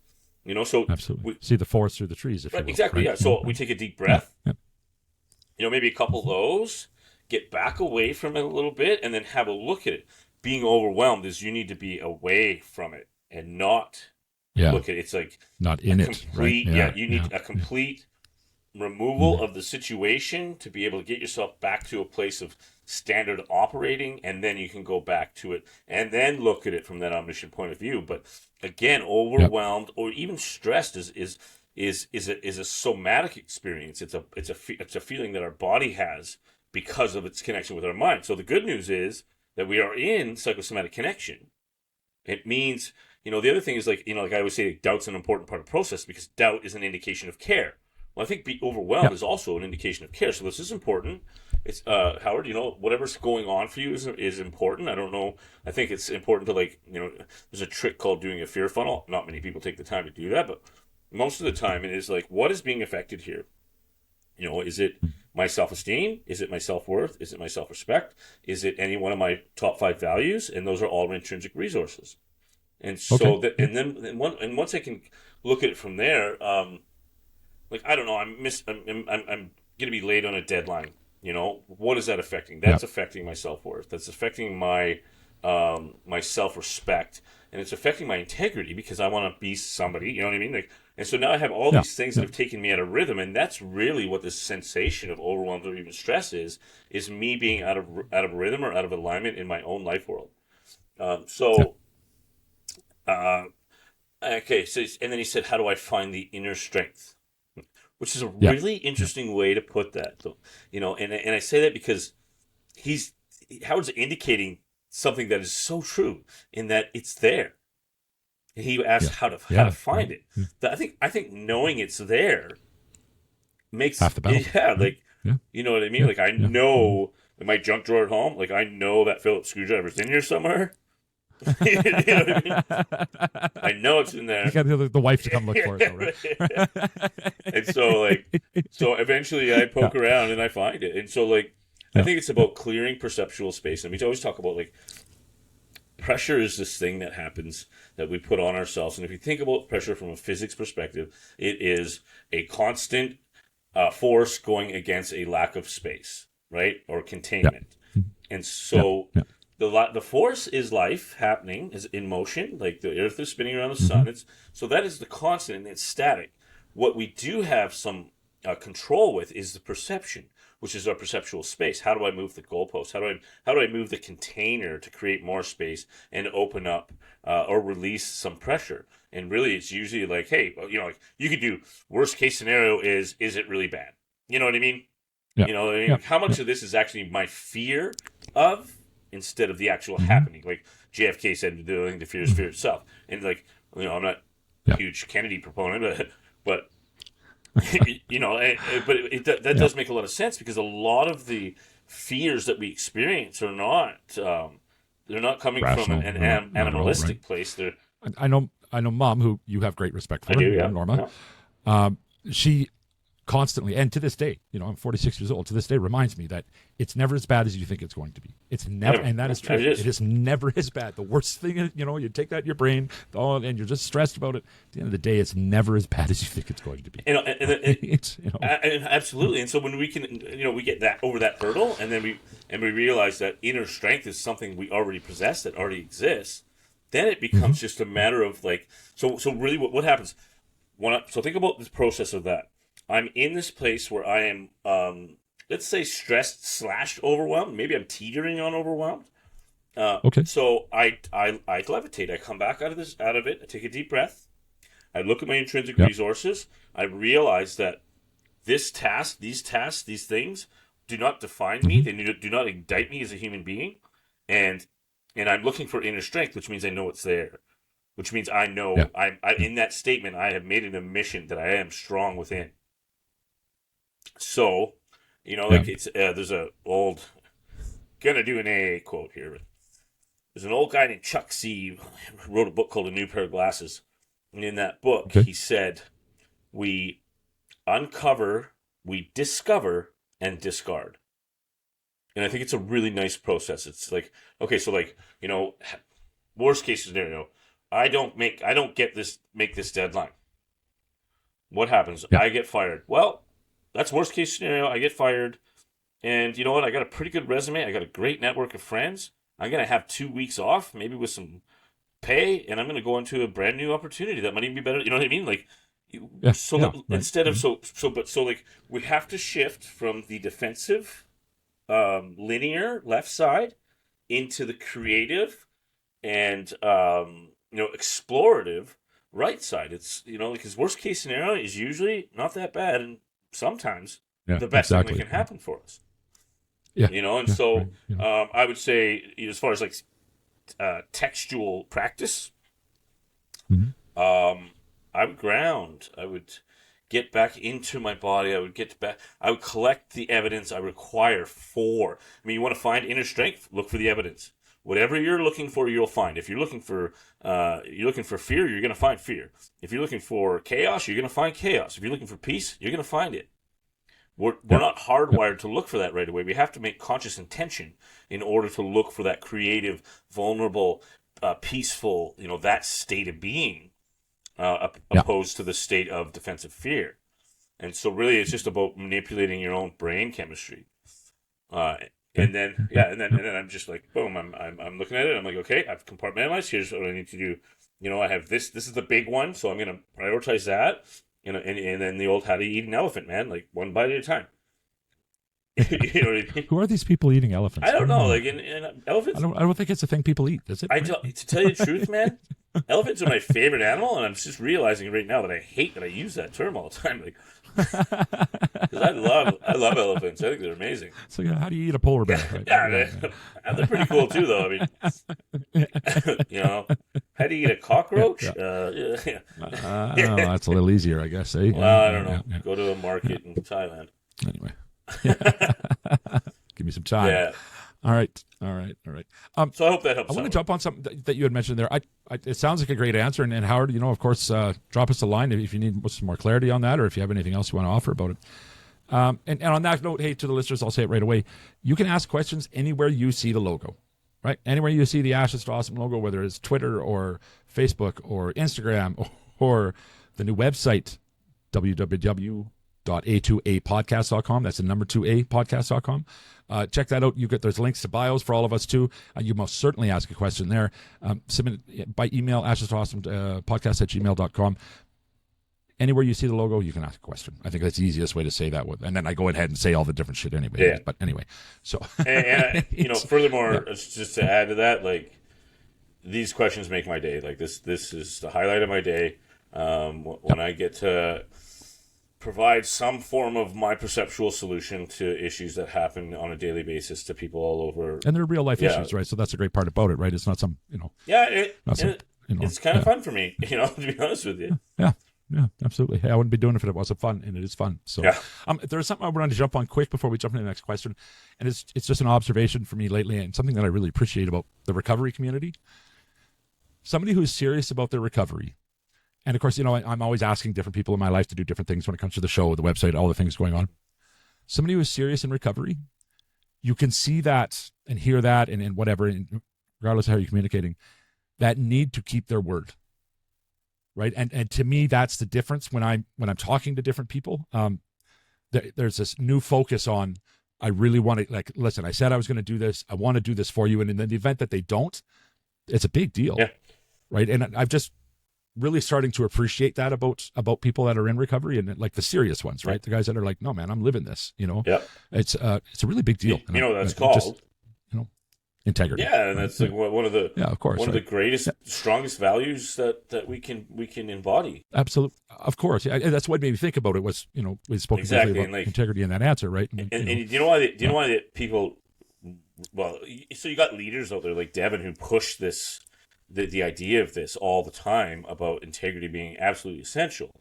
So absolutely see the forest through the trees. If you will, exactly, right? yeah. So we take a deep breath. Yeah. Maybe a couple of those, get back away from it a little bit, and then have a look at it. Being overwhelmed is you need to be away from it and not look at it. It's like not in it, right? You need a complete removal of the situation to be able to get yourself back to a place of standard operating, and then you can go back to it and then look at it from that omniscient point of view. But again, overwhelmed or even stressed is a somatic experience. It's a feeling that our body has because of its connection with our mind. So the good news is that we are in psychosomatic connection. It means, the other thing is like I always say, doubt's an important part of the process because doubt is an indication of care. Well, I think being overwhelmed is also an indication of care. So this is important. It's Howard, whatever's going on for you is important. I don't know. I think it's important to there's a trick called doing a fear funnel. Not many people take the time to do that, but most of the time it is like, what is being affected here? Is it my self-esteem? Is it my self-worth? Is it my self-respect? Is it any one of my top 5 values? And those are all intrinsic resources. And so and once I can look at it from there, I don't know, I'm going to be late on a deadline. What is that affecting? That's affecting my self-worth. That's affecting my my self-respect, and it's affecting my integrity because I want to be somebody. You know what I mean? And so now I have all these things that have taken me out of rhythm, and that's really what this sensation of overwhelm or even stress is me being out of rhythm or out of alignment in my own life world. Okay. So and then he said, how do I find the inner strength? Which is a really interesting way to put that. So, and I say that because Howard's indicating something that is so true in that it's there. And he asked how to find it. I think knowing it's there makes half the battle. You know what I mean? I know in my junk drawer at home, I know that Phillips screwdriver's in here somewhere. You know what I mean? I know it's in there. You got the wife to come look for it, though, right? And so eventually I poke around and I find it. And so I think it's about clearing perceptual space. And we always talk about pressure is this thing that happens that we put on ourselves. And if you think about pressure from a physics perspective, it is a constant force going against a lack of space, right? Or containment. And so the force is life happening, is in motion, like the earth is spinning around the sun. So that is the constant, and it's static. What we do have some control with is the perception, which is our perceptual space. How do I move the goalpost? How do I move the container to create more space and open up or release some pressure? And really, it's usually hey, you could do worst case scenario is it really bad? You know what I mean? How much of this is actually my fear of instead of the actual happening? Like JFK said, the fear is fear itself. And I'm not a huge Kennedy proponent, but that does make a lot of sense because a lot of the fears that we experience are not they're not coming rational, from an animalistic place. They're I know Mom, who you have great respect for. I do, Norma. Yeah. She constantly, and to this day, I'm 46 years old, to this day reminds me that it's never as bad as you think it's going to be. It's never, and that is true. It is never as bad. The worst thing is, you take that in your brain, and you're just stressed about it. At the end of the day, it's never as bad as you think it's going to be. Absolutely. And so when we can, we get that over that hurdle, and then we realize that inner strength is something we already possess, that already exists. Then it becomes just a matter of so really what happens? So think about this process of that. I'm in this place where I am, let's say, stressed / overwhelmed. Maybe I'm teetering on overwhelmed. Okay. So I levitate. I come back out of it. I take a deep breath. I look at my intrinsic resources. I realize that these things do not define me. They do not indict me as a human being. And I'm looking for inner strength, which means I know it's there. Which means I know I in that statement I have made an admission that I am strong within. So, it's there's a old gonna do an AA quote here. But there's an old guy named Chuck C. who wrote a book called A New Pair of Glasses, in that book, Okay. he said, we uncover, we discover, and discard. And I think it's a really nice process. It's like, okay, so like, worst case scenario, I don't make this deadline. What happens? Yeah. I get fired. Well, that's worst case scenario. I get fired. And you know what? I got a pretty good resume. I got a great network of friends. I'm going to have 2 weeks off, maybe with some pay, and I'm going to go into a brand new opportunity that might even be better. You know what I mean? Like, instead of like we have to shift from the defensive, linear left side into the creative and explorative right side. It's because worst case scenario is usually not that bad, and sometimes the best thing that can happen for us. Yeah. So I would say, as far as like textual practice, I would ground. I would get back into my body. I would collect the evidence I require for. I mean, you want to find inner strength? Look for the evidence. Whatever you're looking for, you'll find. If you're looking for fear, you're going to find fear. If you're looking for chaos, you're going to find chaos. If you're looking for peace, you're going to find it. We're not hardwired to look for that right away. We have to make conscious intention in order to look for that creative, vulnerable, peaceful, that state of being, opposed to the state of defensive fear. And so really it's just about manipulating your own brain chemistry. And then I'm just like, boom, I'm looking at it. I'm like, okay, I've compartmentalized. Here's what I need to do. I have this is the big one. So I'm going to prioritize that. And then the old how to eat an elephant, man, like one bite at a time. You know what I mean? Who are these people eating elephants? I don't know. Like in elephants, I don't think it's a thing people eat, is it? To tell you the truth, man, elephants are my favorite animal, and I'm just realizing right now that I hate that I use that term all the time. Like, because I love elephants. I think they're amazing. So how do you eat a polar bear? Right? They're pretty cool too, though. I mean, how do you eat a cockroach? That's a little easier, I guess. Eh? Well, I don't know. Yeah. Go to a market in Thailand. Anyway, give me some time. Yeah. All right. So I hope that helps. I want to jump on something that you had mentioned there. It sounds like a great answer, and Howard, of course, drop us a line if you need some more clarity on that, or if you have anything else you want to offer about it. And on that note, hey, to the listeners, I'll say it right away. You can ask questions anywhere you see the logo, right? Anywhere you see the Ashes to Awesome logo, whether it's Twitter or Facebook or Instagram or the new website, www.a2apodcast.com. That's the number 2apodcast.com. Check that out. There's links to bios for all of us too. You most certainly ask a question there. Submit it by email, ashesawesomepodcast@gmail.com. Anywhere you see the logo, you can ask a question. I think that's the easiest way to say that. And then I go ahead and say all the different shit anyway. Yeah. But anyway, so. and furthermore, just to add to that, like, these questions make my day. Like, this is the highlight of my day. When I get to provide some form of my perceptual solution to issues that happen on a daily basis to people all over. And they're real life issues, right? So that's a great part about it, right? It's not some, it's kind of fun for me, to be honest with you. Yeah, absolutely. Hey, I wouldn't be doing it if it wasn't fun, and it is fun. So, there's something I wanted to jump on quick before we jump into the next question, and it's just an observation for me lately, and something that I really appreciate about the recovery community. Somebody who's serious about their recovery. And of course, I'm always asking different people in my life to do different things when it comes to the show, the website, all the things going on. Somebody who is serious in recovery, you can see that and hear that and whatever, and regardless of how you're communicating, that need to keep their word, right? And to me, that's the difference when I'm talking to different people. There's this new focus on, I really want to, listen, I said I was going to do this. I want to do this for you. And in the event that they don't, it's a big deal, right? And I've just really starting to appreciate that about people that are in recovery, and like the serious ones, right? The guys that are like, no, man, I'm living this, it's a really big deal. That's called integrity. Yeah. And that's like one of the, of course, one of the greatest, strongest values that we can embody. Absolutely. Of course. Yeah. That's what made me think about it was, we spoke exactly about integrity in that answer, right? And do you know why people, well, so you got leaders out there like Devin who push this, the idea of this all the time about integrity being absolutely essential,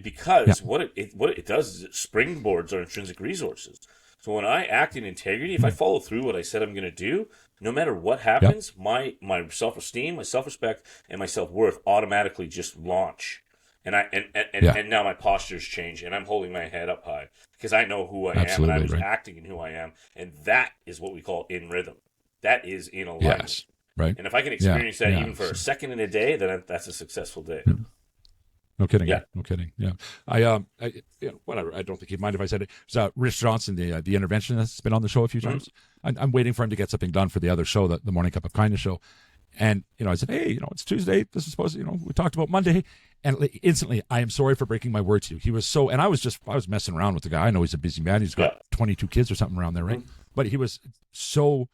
because what it does is it springboards our intrinsic resources. So when I act in integrity, if I follow through what I said I'm going to do, no matter what happens, my self-esteem, my self-respect, and my self-worth automatically just launch. And and now my posture's changed, and I'm holding my head up high because I know who I am, and I was acting in who I am, and that is what we call in rhythm. That is in alignment. Yes. Right. And if I can experience that even for a second in a day, then that's a successful day. Yeah. No kidding. Yeah. No kidding. Yeah. Whatever. I don't think he'd mind if I said it. It's Rich Johnson, the interventionist, that's been on the show a few times. I'm waiting for him to get something done for the other show, the Morning Cup of Kindness show. And, I said, hey, it's Tuesday. This is supposed to, we talked about Monday. And instantly, I am sorry for breaking my word to you. He was so, and I was messing around with the guy. I know he's a busy man. He's got 22 kids or something around there, right? But he was so,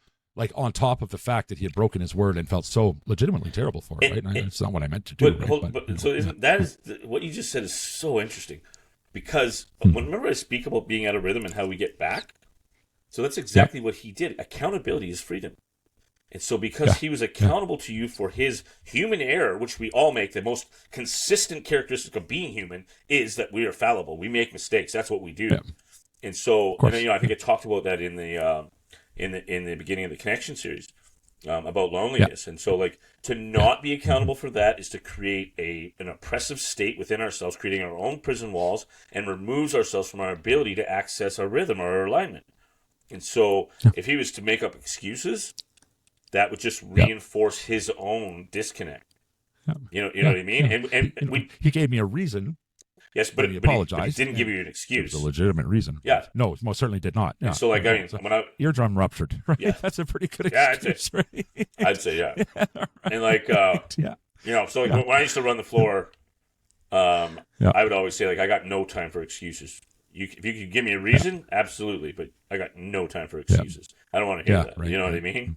on top of the fact that he had broken his word and felt so legitimately terrible for it, right? It's not what I meant to do. What you just said is so interesting, because whenever I speak about being out of rhythm and how we get back, so that's exactly what he did. Accountability is freedom. And so because he was accountable to you for his human error, which we all make, the most consistent characteristic of being human is that we are fallible. We make mistakes. That's what we do. Yeah. And so, I think I talked about that in the beginning of the Connection series about loneliness. And so, to not be accountable for that is to create an oppressive state within ourselves, creating our own prison walls, and removes ourselves from our ability to access our rhythm or our alignment. And so, if he was to make up excuses, that would just reinforce his own disconnect. You know what I mean? And he gave me a reason. Yes, but he apologized. But he didn't give you an excuse. It was a legitimate reason. Yeah. No, most certainly did not. Yeah. And so, when eardrum ruptured, right? Yeah. That's a pretty good excuse, right? I'd say, yeah. And when I used to run the floor, I would always say, I got no time for excuses. If you could give me a reason, absolutely, but I got no time for excuses. I don't want to hear that. Right, you know what I mean?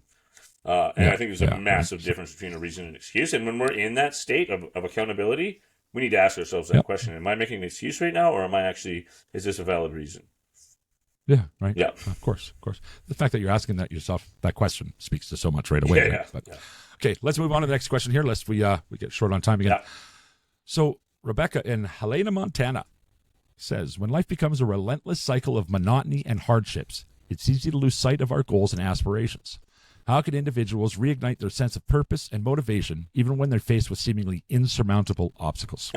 And I think there's a massive difference between a reason and an excuse. And when we're in that state of accountability, we need to ask ourselves that question. Am I making an excuse right now, or is this a valid reason? Yeah, right. Yeah. Of course. The fact that you're asking that question speaks to so much right away. Right? Okay, let's move on to the next question here, lest we get short on time again. Yeah. So Rebecca in Helena, Montana says, when life becomes a relentless cycle of monotony and hardships, it's easy to lose sight of our goals and aspirations. How can individuals reignite their sense of purpose and motivation even when they're faced with seemingly insurmountable obstacles?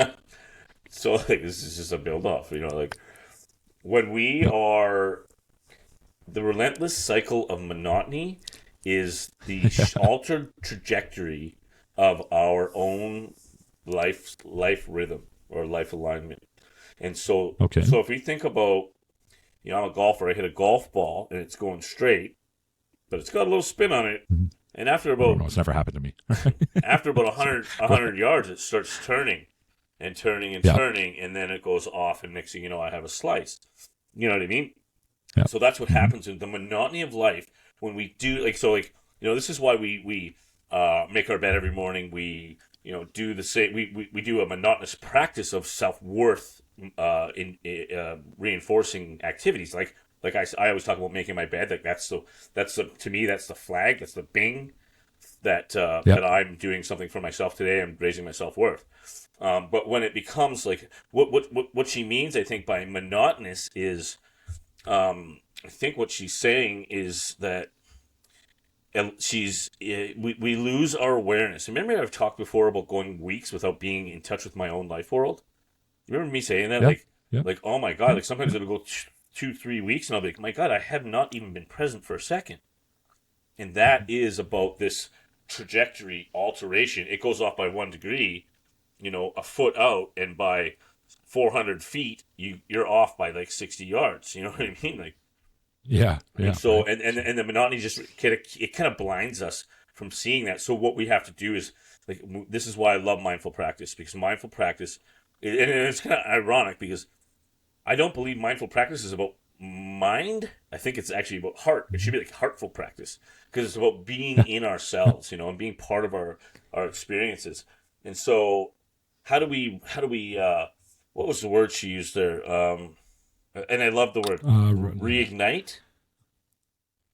So this is just a build-off, when we are, the relentless cycle of monotony is the altered trajectory of our own life rhythm or life alignment. And so, so if we think about, I'm a golfer, I hit a golf ball and it's going straight, but it's got a little spin on it. Mm-hmm. And after about... it's never happened to me. After about 100 yards, it starts turning and turning and turning, and then it goes off, and next thing you know, I have a slice. You know what I mean? Yeah. So that's what happens in the monotony of life when we do, this is why we make our bed every morning. We, do the same, we do a monotonous practice of self-worth in reinforcing activities. Like I always talk about making my bed. That's to me, that's the flag. That's the bing that I'm doing something for myself today. I'm raising my self-worth. But when it becomes what she means, I think, by monotonous is, I think what she's saying is that we lose our awareness. Remember, I've talked before about going weeks without being in touch with my own life world. You remember me saying that? Oh my God, sometimes it'll go 2-3 weeks, and I'll be like, my God, I have not even been present for a second. And that is about this trajectory alteration. It goes off by 1 degree, a foot out, and by 400 feet, you're off by 60 yards. You know what I mean? And so, and the monotony just, it kind of blinds us from seeing that. So what we have to do is, this is why I love mindful practice, because mindful practice, and it's kind of ironic because I don't believe mindful practice is about mind. I think it's actually about heart. It should be heartful practice, because it's about being in ourselves, and being part of our experiences. And so how do we what was the word she used there? And I love the word reignite.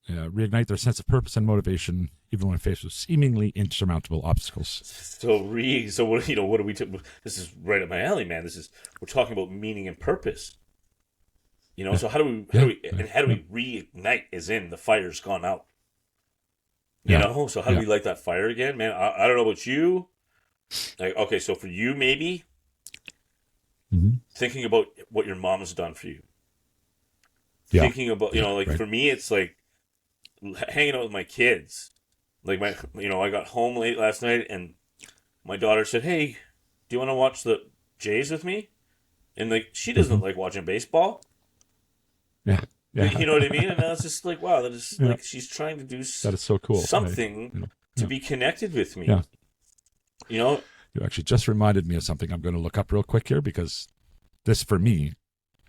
Yeah, reignite their sense of purpose and motivation, even when faced with seemingly insurmountable obstacles. So what do we? This is right up my alley, man. We're talking about meaning and purpose. You know, so how do we reignite? As in the fire's gone out. You know, so how do we light that fire again, man? I don't know about you. Like, okay, so for you, maybe thinking about what your mom has done for you. Yeah. Thinking about, you know, like for me, it's like hanging out with my kids. Like I got home late last night and my daughter said, "Hey, do you want to watch the Jays with me?" And like, she doesn't like watching baseball. Yeah. Yeah. You know what I mean? And I was just like, wow, that is like, she's trying to do that is so cool. something to be connected with me. Yeah. You know? You actually just reminded me of something I'm going to look up real quick here, because this, for me,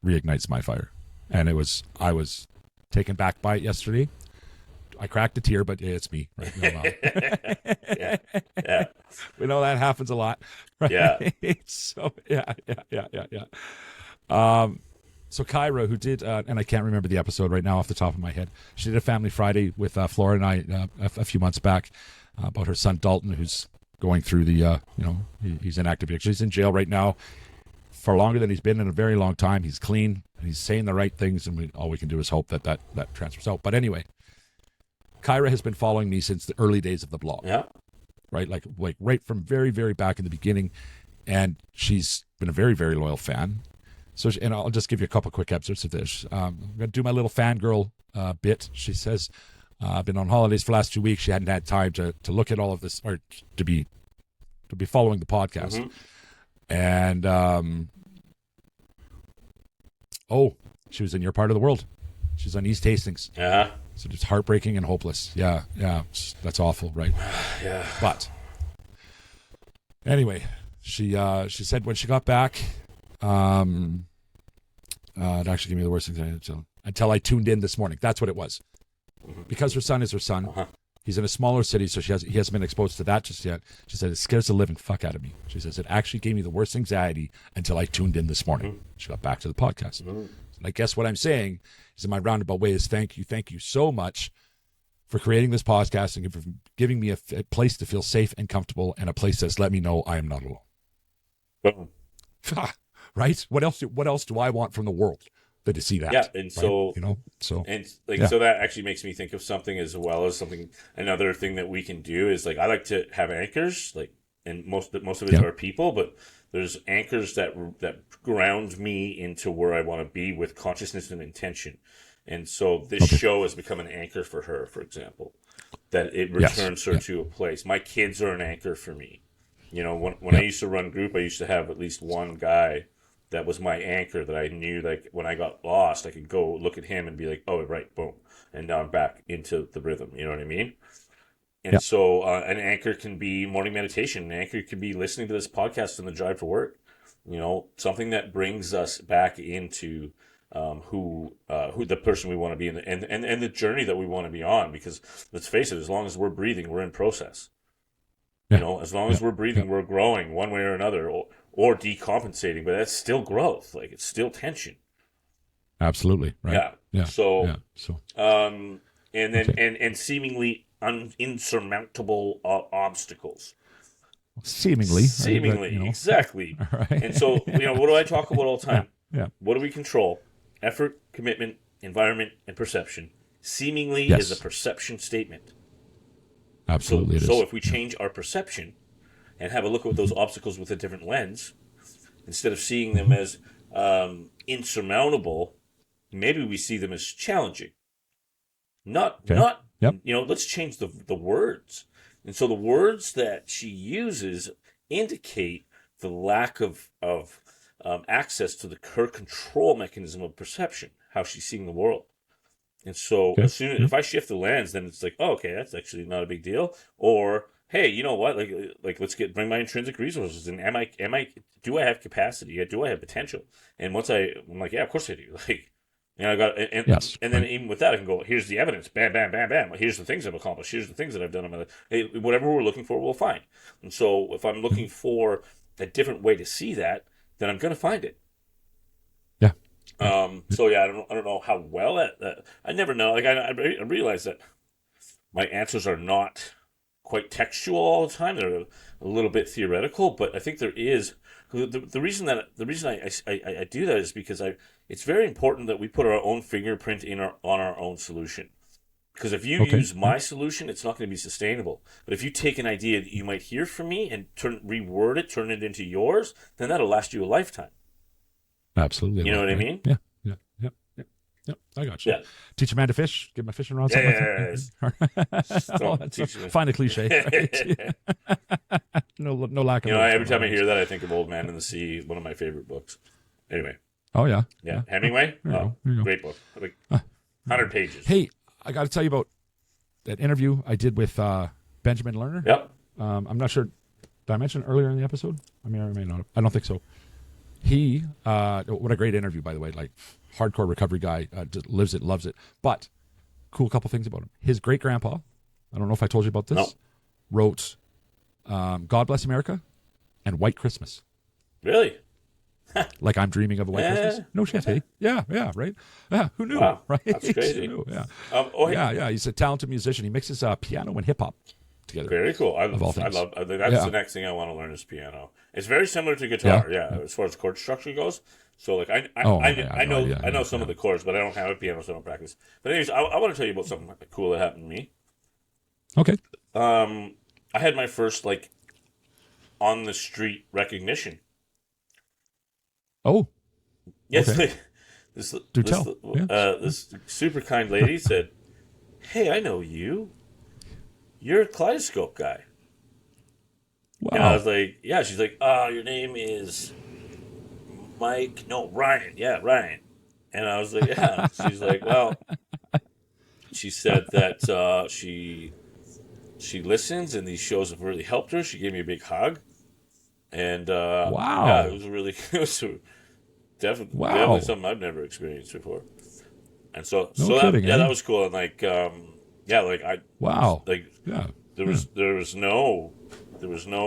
reignites my fire. And I was taken back by it yesterday. I cracked a tear, but it's me. Right? Yeah. We know that happens a lot. Right? Yeah. So, yeah. So Kyra, who did, and I can't remember the episode right now off the top of my head, she did a Family Friday with Flora and I a few months back about her son Dalton, who's going through the, he's in active addiction. He's in jail right now for longer than he's been in a very long time. He's clean, and he's saying the right things, and all we can do is hope that transfers out. But anyway, Kyra has been following me since the early days of the blog. Yeah. Right, like right from very, very back in the beginning, and she's been a very, very loyal fan. So, and I'll just give you a couple quick excerpts of this. I'm going to do my little fangirl bit. She says, I've been on holidays for the last 2 weeks. She hadn't had time to look at all of this, or to be following the podcast. And, she was in your part of the world. She's on East Hastings. Yeah. So it's heartbreaking and hopeless. Yeah. That's awful, right? Yeah. But anyway, she said when she got back, it actually gave me the worst thing until I tuned in this morning. That's what it was. Because her son is her son. He's in a smaller city, so he hasn't been exposed to that just yet. She said, it scares the living fuck out of me. She says, it actually gave me the worst anxiety until I tuned in this morning. She got back to the podcast. And I guess what I'm saying is, in my roundabout way, is thank you so much for creating this podcast and for giving me a place to feel safe and comfortable, and a place that's let me know I am not alone. Boom. Right? What else do I want from the world than to see that? Yeah, and so right? so that actually makes me think of something, as well as another thing that we can do is, like, I like to have anchors, like, and most of it are people, but there's anchors that ground me into where I want to be with consciousness and intention. And so this show has become an anchor for her, for example, that it returns her to a place. My kids are an anchor for me. You know, when I used to run group, I used to have at least one guy that was my anchor, that I knew, like, when I got lost, I could go look at him and be like, oh, right, boom. And now I'm back into the rhythm. You know what I mean? And so an anchor can be morning meditation. An anchor can be listening to this podcast on the drive to work. You know, something that brings us back into who the person we want to be in, and the journey that we want to be on. Because let's face it, as long as we're breathing, we're in process. You know, as long as we're breathing, we're growing one way or another, or decompensating, but that's still growth. Like, it's still tension. Absolutely. Right. Yeah. So, and then, and seemingly insurmountable obstacles. Seemingly, exactly. Right. And so, what do I talk about all the time? Yeah. What do we control? Effort, commitment, environment, and perception. Seemingly is a perception statement. Absolutely. So if we change our perception and have a look at those obstacles with a different lens, instead of seeing them as insurmountable, maybe we see them as challenging. Let's change the words. And so the words that she uses indicate the lack of access to her control mechanism of perception, how she's seeing the world. And so if I shift the lens, then it's like, oh, okay, that's actually not a big deal. Or, hey, you know what? Like let's bring my intrinsic resources. And do I have capacity? Do I have potential? And once I'm like, yeah, of course I do. Like, I got, and then even with that, I can go, here's the evidence, bam, bam, bam, bam. Here's the things I've accomplished. Here's the things that I've done. Whatever we're looking for, we'll find. And so if I'm looking for a different way to see that, then I'm going to find it. Yeah. I don't know how well that I never know. Like, I realize that my answers are not quite textual all the time. They're a little bit theoretical, but I think there is the reason I do that is because it's very important that we put our own fingerprint on our own solution. Because if you Okay. use my solution, it's not going to be sustainable. But if you take an idea that you might hear from me and reword it, turn it into yours, then that'll last you a lifetime. Absolutely. You know what I mean? Yeah. I got you. Yeah. Teach a man to fish, give him a fishing rod. Yeah. Find a cliche. Right? no lack of. You know, every time I hear that, I think of Old Man in the Sea, one of my favorite books. Anyway. Oh yeah. Yeah. Hemingway. There you go. Great book. Like 100 pages. Hey, I got to tell you about that interview I did with Benjamin Lerner. Yep. I'm not sure. Did I mention it earlier in the episode? I mean, I may not. I don't think so. He, what a great interview, by the way. Like, hardcore recovery guy, just lives it, loves it. But cool couple things about him. His great grandpa, I don't know if I told you about this, No. wrote God Bless America and White Christmas. Really? Like I'm dreaming of a white Christmas. No shit, hey? Yeah, right? Yeah, who knew? Wow, Right? that's crazy. Who knew? Yeah. Hey, Yeah. He's a talented musician. He mixes piano and hip hop together. Very cool. I think that's Yeah. the next thing I want to learn is piano. It's very similar to guitar, as far as chord structure goes. So like I know some of the chords, but I don't have a piano, so I don't practice. But anyways, I want to tell you about something cool that happened to me. Okay. I had my first like on the street recognition. Oh. Yes. Okay. This super kind lady said, "Hey, I know you. You're a Kaleidoscope guy." Wow. And I was like, "Yeah." She's like, your name is Mike. No, Ryan. Yeah, Ryan. And I was like, "Yeah." She's like, "Well," she said that she listens and these shows have really helped her. She gave me a big hug. And wow. Yeah, it was definitely something I've never experienced before. And so that was cool. And like wow. Like there was no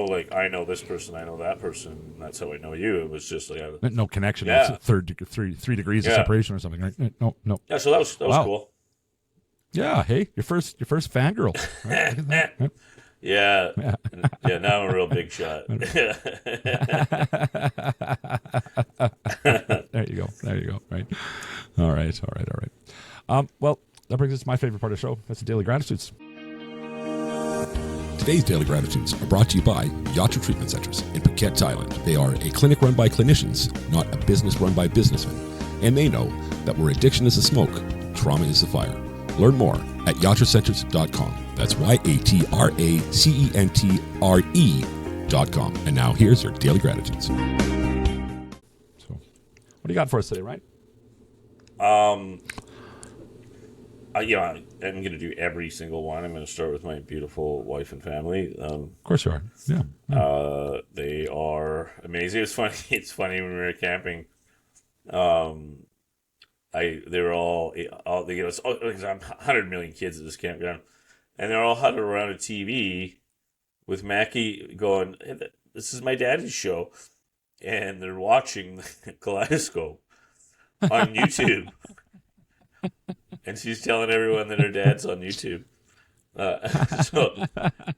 like I know this person, I know that person, and that's how I know you. It was just like no connection. Yeah. Three degrees of separation or something, right? No. Yeah, so that was cool. Yeah, hey, your first fangirl. Right? Look at that, right? Yeah. Now I'm a real big shot. There you go. Right. All right. Well, that brings us to my favorite part of the show. That's the Daily Gratitudes. Today's Daily Gratitudes are brought to you by Yatra Treatment Centers in Phuket, Thailand. They are a clinic run by clinicians, not a business run by businessmen. And they know that where addiction is the smoke, trauma is the fire. Learn more at yatracenters.com. That's YATRACENTRE.com. And now here's your Daily Gratitudes. So, what do you got for us today, right? I'm going to do every single one. I'm going to start with my beautiful wife and family. Of course you are. Yeah. They are amazing. It's funny when we were camping. They were all they gave us. There's 100 million kids at this campground, and they're all huddled around a TV with Mackie going, "Hey, this is my daddy's show," and they're watching Kaleidoscope on YouTube. And she's telling everyone that her dad's on YouTube. So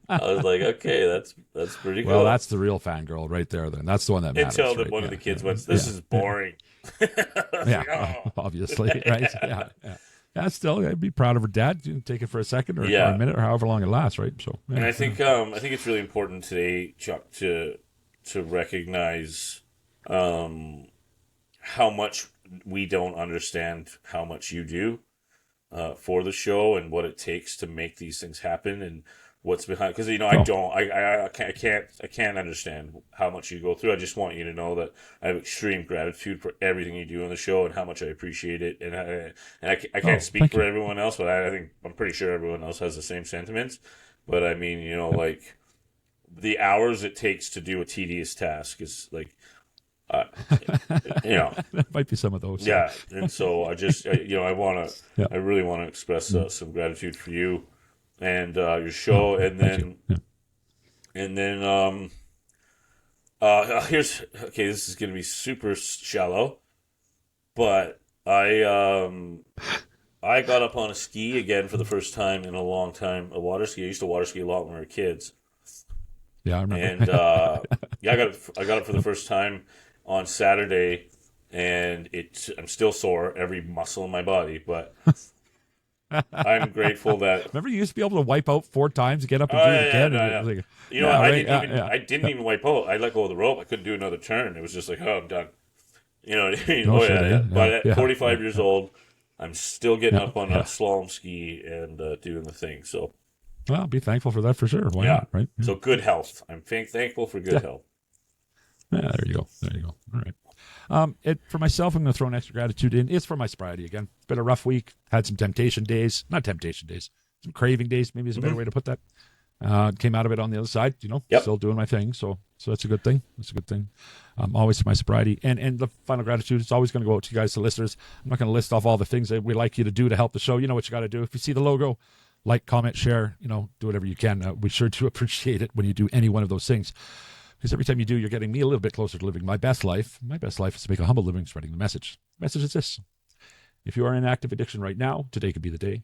I was like, okay, that's pretty cool. Well, that's the real fangirl right there. Then that's the one that matters. Until right? one of the kids went, "This is boring." Obviously, right? Yeah. Still, I'd be proud of her dad. You can take it for a second or a minute or however long it lasts, right? So, and I think it's really important today, Chuck, to recognize how much we don't understand how much you do for the show and what it takes to make these things happen and what's behind. Because I can't understand how much you go through. I just want you to know that I have extreme gratitude for everything you do on the show and how much I appreciate it. And I can't speak for everyone else, but I'm pretty sure everyone else has the same sentiments. But I mean, like the hours it takes to do a tedious task is like. There might be some of those. Yeah, and so I just, I really want to express some gratitude for you and your show, and then, this is going to be super shallow, but I got up on a ski again for the first time in a long time, a water ski. I used to water ski a lot when we were kids. Yeah, I remember. And I got up for the first time on Saturday, and I'm still sore, every muscle in my body, but I'm grateful that. Remember, you used to be able to wipe out 4 times, get up and do it again. I didn't even wipe out. I let go of the rope. I couldn't do another turn. It was just like, oh, I'm done. You know what I mean? But at 45 years old, I'm still getting up on a slalom ski and doing the thing. So, well, be thankful for that for sure. Why not? Right? So good health. I'm thankful for good health. Yeah, there you go. All right. For myself, I'm going to throw an extra gratitude in. It's for my sobriety again. It's been a rough week. Had some not temptation days, some craving days. Maybe is a better way to put that. Came out of it on the other side. Still doing my thing. So that's a good thing. Always for my sobriety. And the final gratitude is always going to go out to you guys, the listeners. I'm not going to list off all the things that we like you to do to help the show. You know what you got to do. If you see the logo, like, comment, share. Do whatever you can. We sure do appreciate it when you do any one of those things. Because every time you do, you're getting me a little bit closer to living my best life. My best life is to make a humble living, spreading the message. The message is this. If you are in active addiction right now, today could be the day.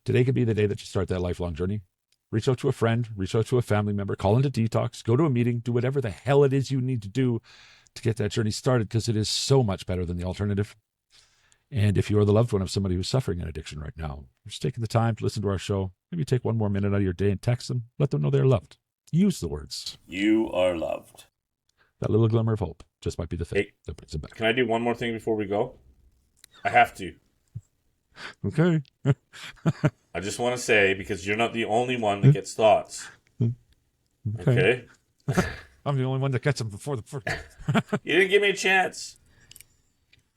Today could be the day that you start that lifelong journey. Reach out to a friend, reach out to a family member, call into detox, go to a meeting, do whatever the hell it is you need to do to get that journey started, because it is so much better than the alternative. And if you are the loved one of somebody who's suffering an addiction right now, just taking the time to listen to our show, maybe take 1 more minute out of your day and text them, let them know they're loved. Use the words. You are loved. That little glimmer of hope just might be the thing that brings it back. Can I do one more thing before we go? I have to. Okay. I just want to say, because you're not the only one that gets thoughts. Okay? I'm the only one that gets them before the first. You didn't give me a chance.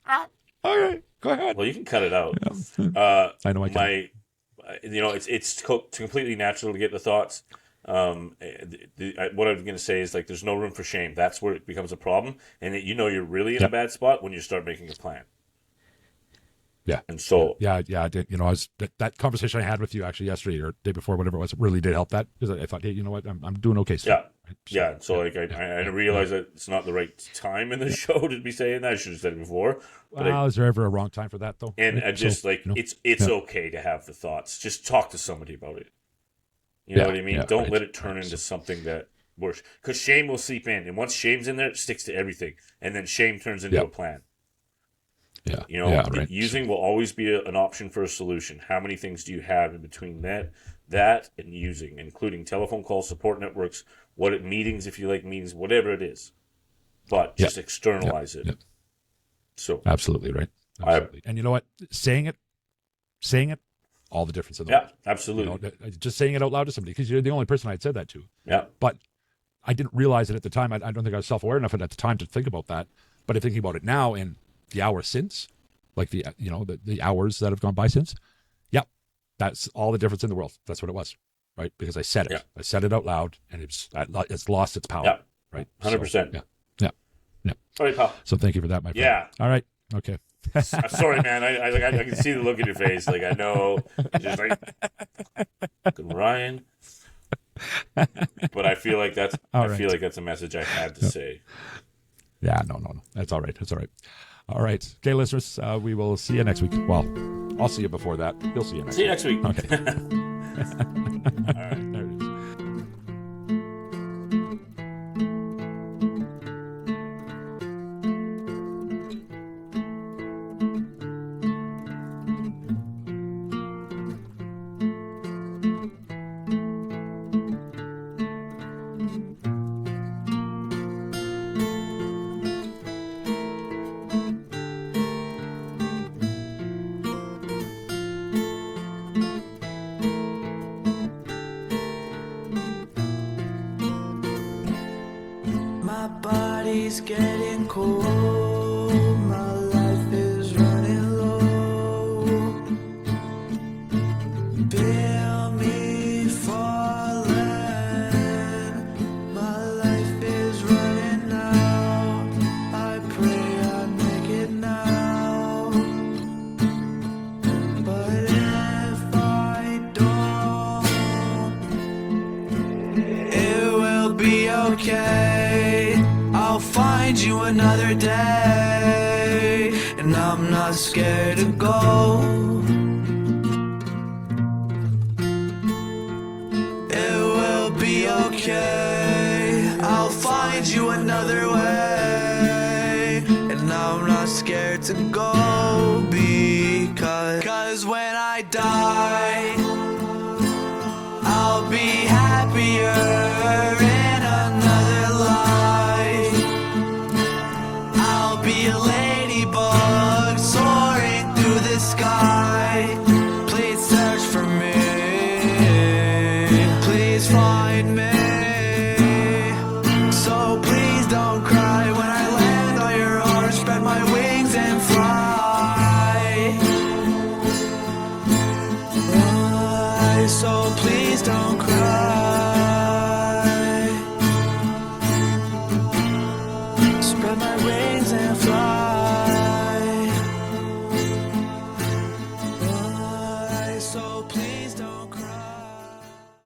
All right. Go ahead. Well, you can cut it out. Yeah. I know I can. It's completely natural to get the thoughts. What I was going to say is, like, there's no room for shame. That's where it becomes a problem, and that you're really in a bad spot when you start making a plan. Yeah, and so I did. I was that conversation I had with you actually yesterday or day before, whatever it was, really did help that, because I thought, hey, you know what, I'm doing okay. I realize that it's not the right time in the show to be saying that. I should have said it before. But is there ever a wrong time for that though? And I just it's okay to have the thoughts. Just talk to somebody about it. You know what I mean? Don't let it turn into something that worse. Because shame will seep in. And once shame's in there, it sticks to everything. And then shame turns into a plan. Yeah. Using will always be an option for a solution. How many things do you have in between that and using, including telephone calls, support networks, meetings, if you like meetings, whatever it is. But just externalize it. So absolutely right. Absolutely. And you know what? Saying it, all the difference in the world. Yeah, absolutely. Just saying it out loud to somebody, because you're the only person I'd said that to. Yeah. But I didn't realize it at the time. I don't think I was self-aware enough at the time to think about that. But I'm thinking about it now, and the hours since, like the hours that have gone by since, that's all the difference in the world. That's what it was, right? Because I said it. Yeah. I said it out loud, and it's lost its power. Yeah. Right. 100%. Yeah. All right, pal. So thank you for that, my friend. Yeah. All right. Okay. Sorry, man. I can see the look in your face. Like, I know, just like Ryan. But I feel like that's like that's a message I had to say. Yeah. No. That's all right. All right. Okay, listeners. We will see you next week. Well, I'll see you before that. You'll see you next week. See you next week. Okay. All right. There it is. My body's getting cold, my life is running low. Feel me falling, my life is running out. I pray I make it now, but if I don't, it will be okay. I'll find you another day, and I'm not scared to go. It will be okay. I'll find you another way, and I'm not scared. 'cause when I die, I'll be happier in another life. I'll be a ladybug soaring through the sky. Please search for me, please find me. So please don't cry when I land on your arm. Spread my wings and fly. So please don't cry. Spread my wings and fly.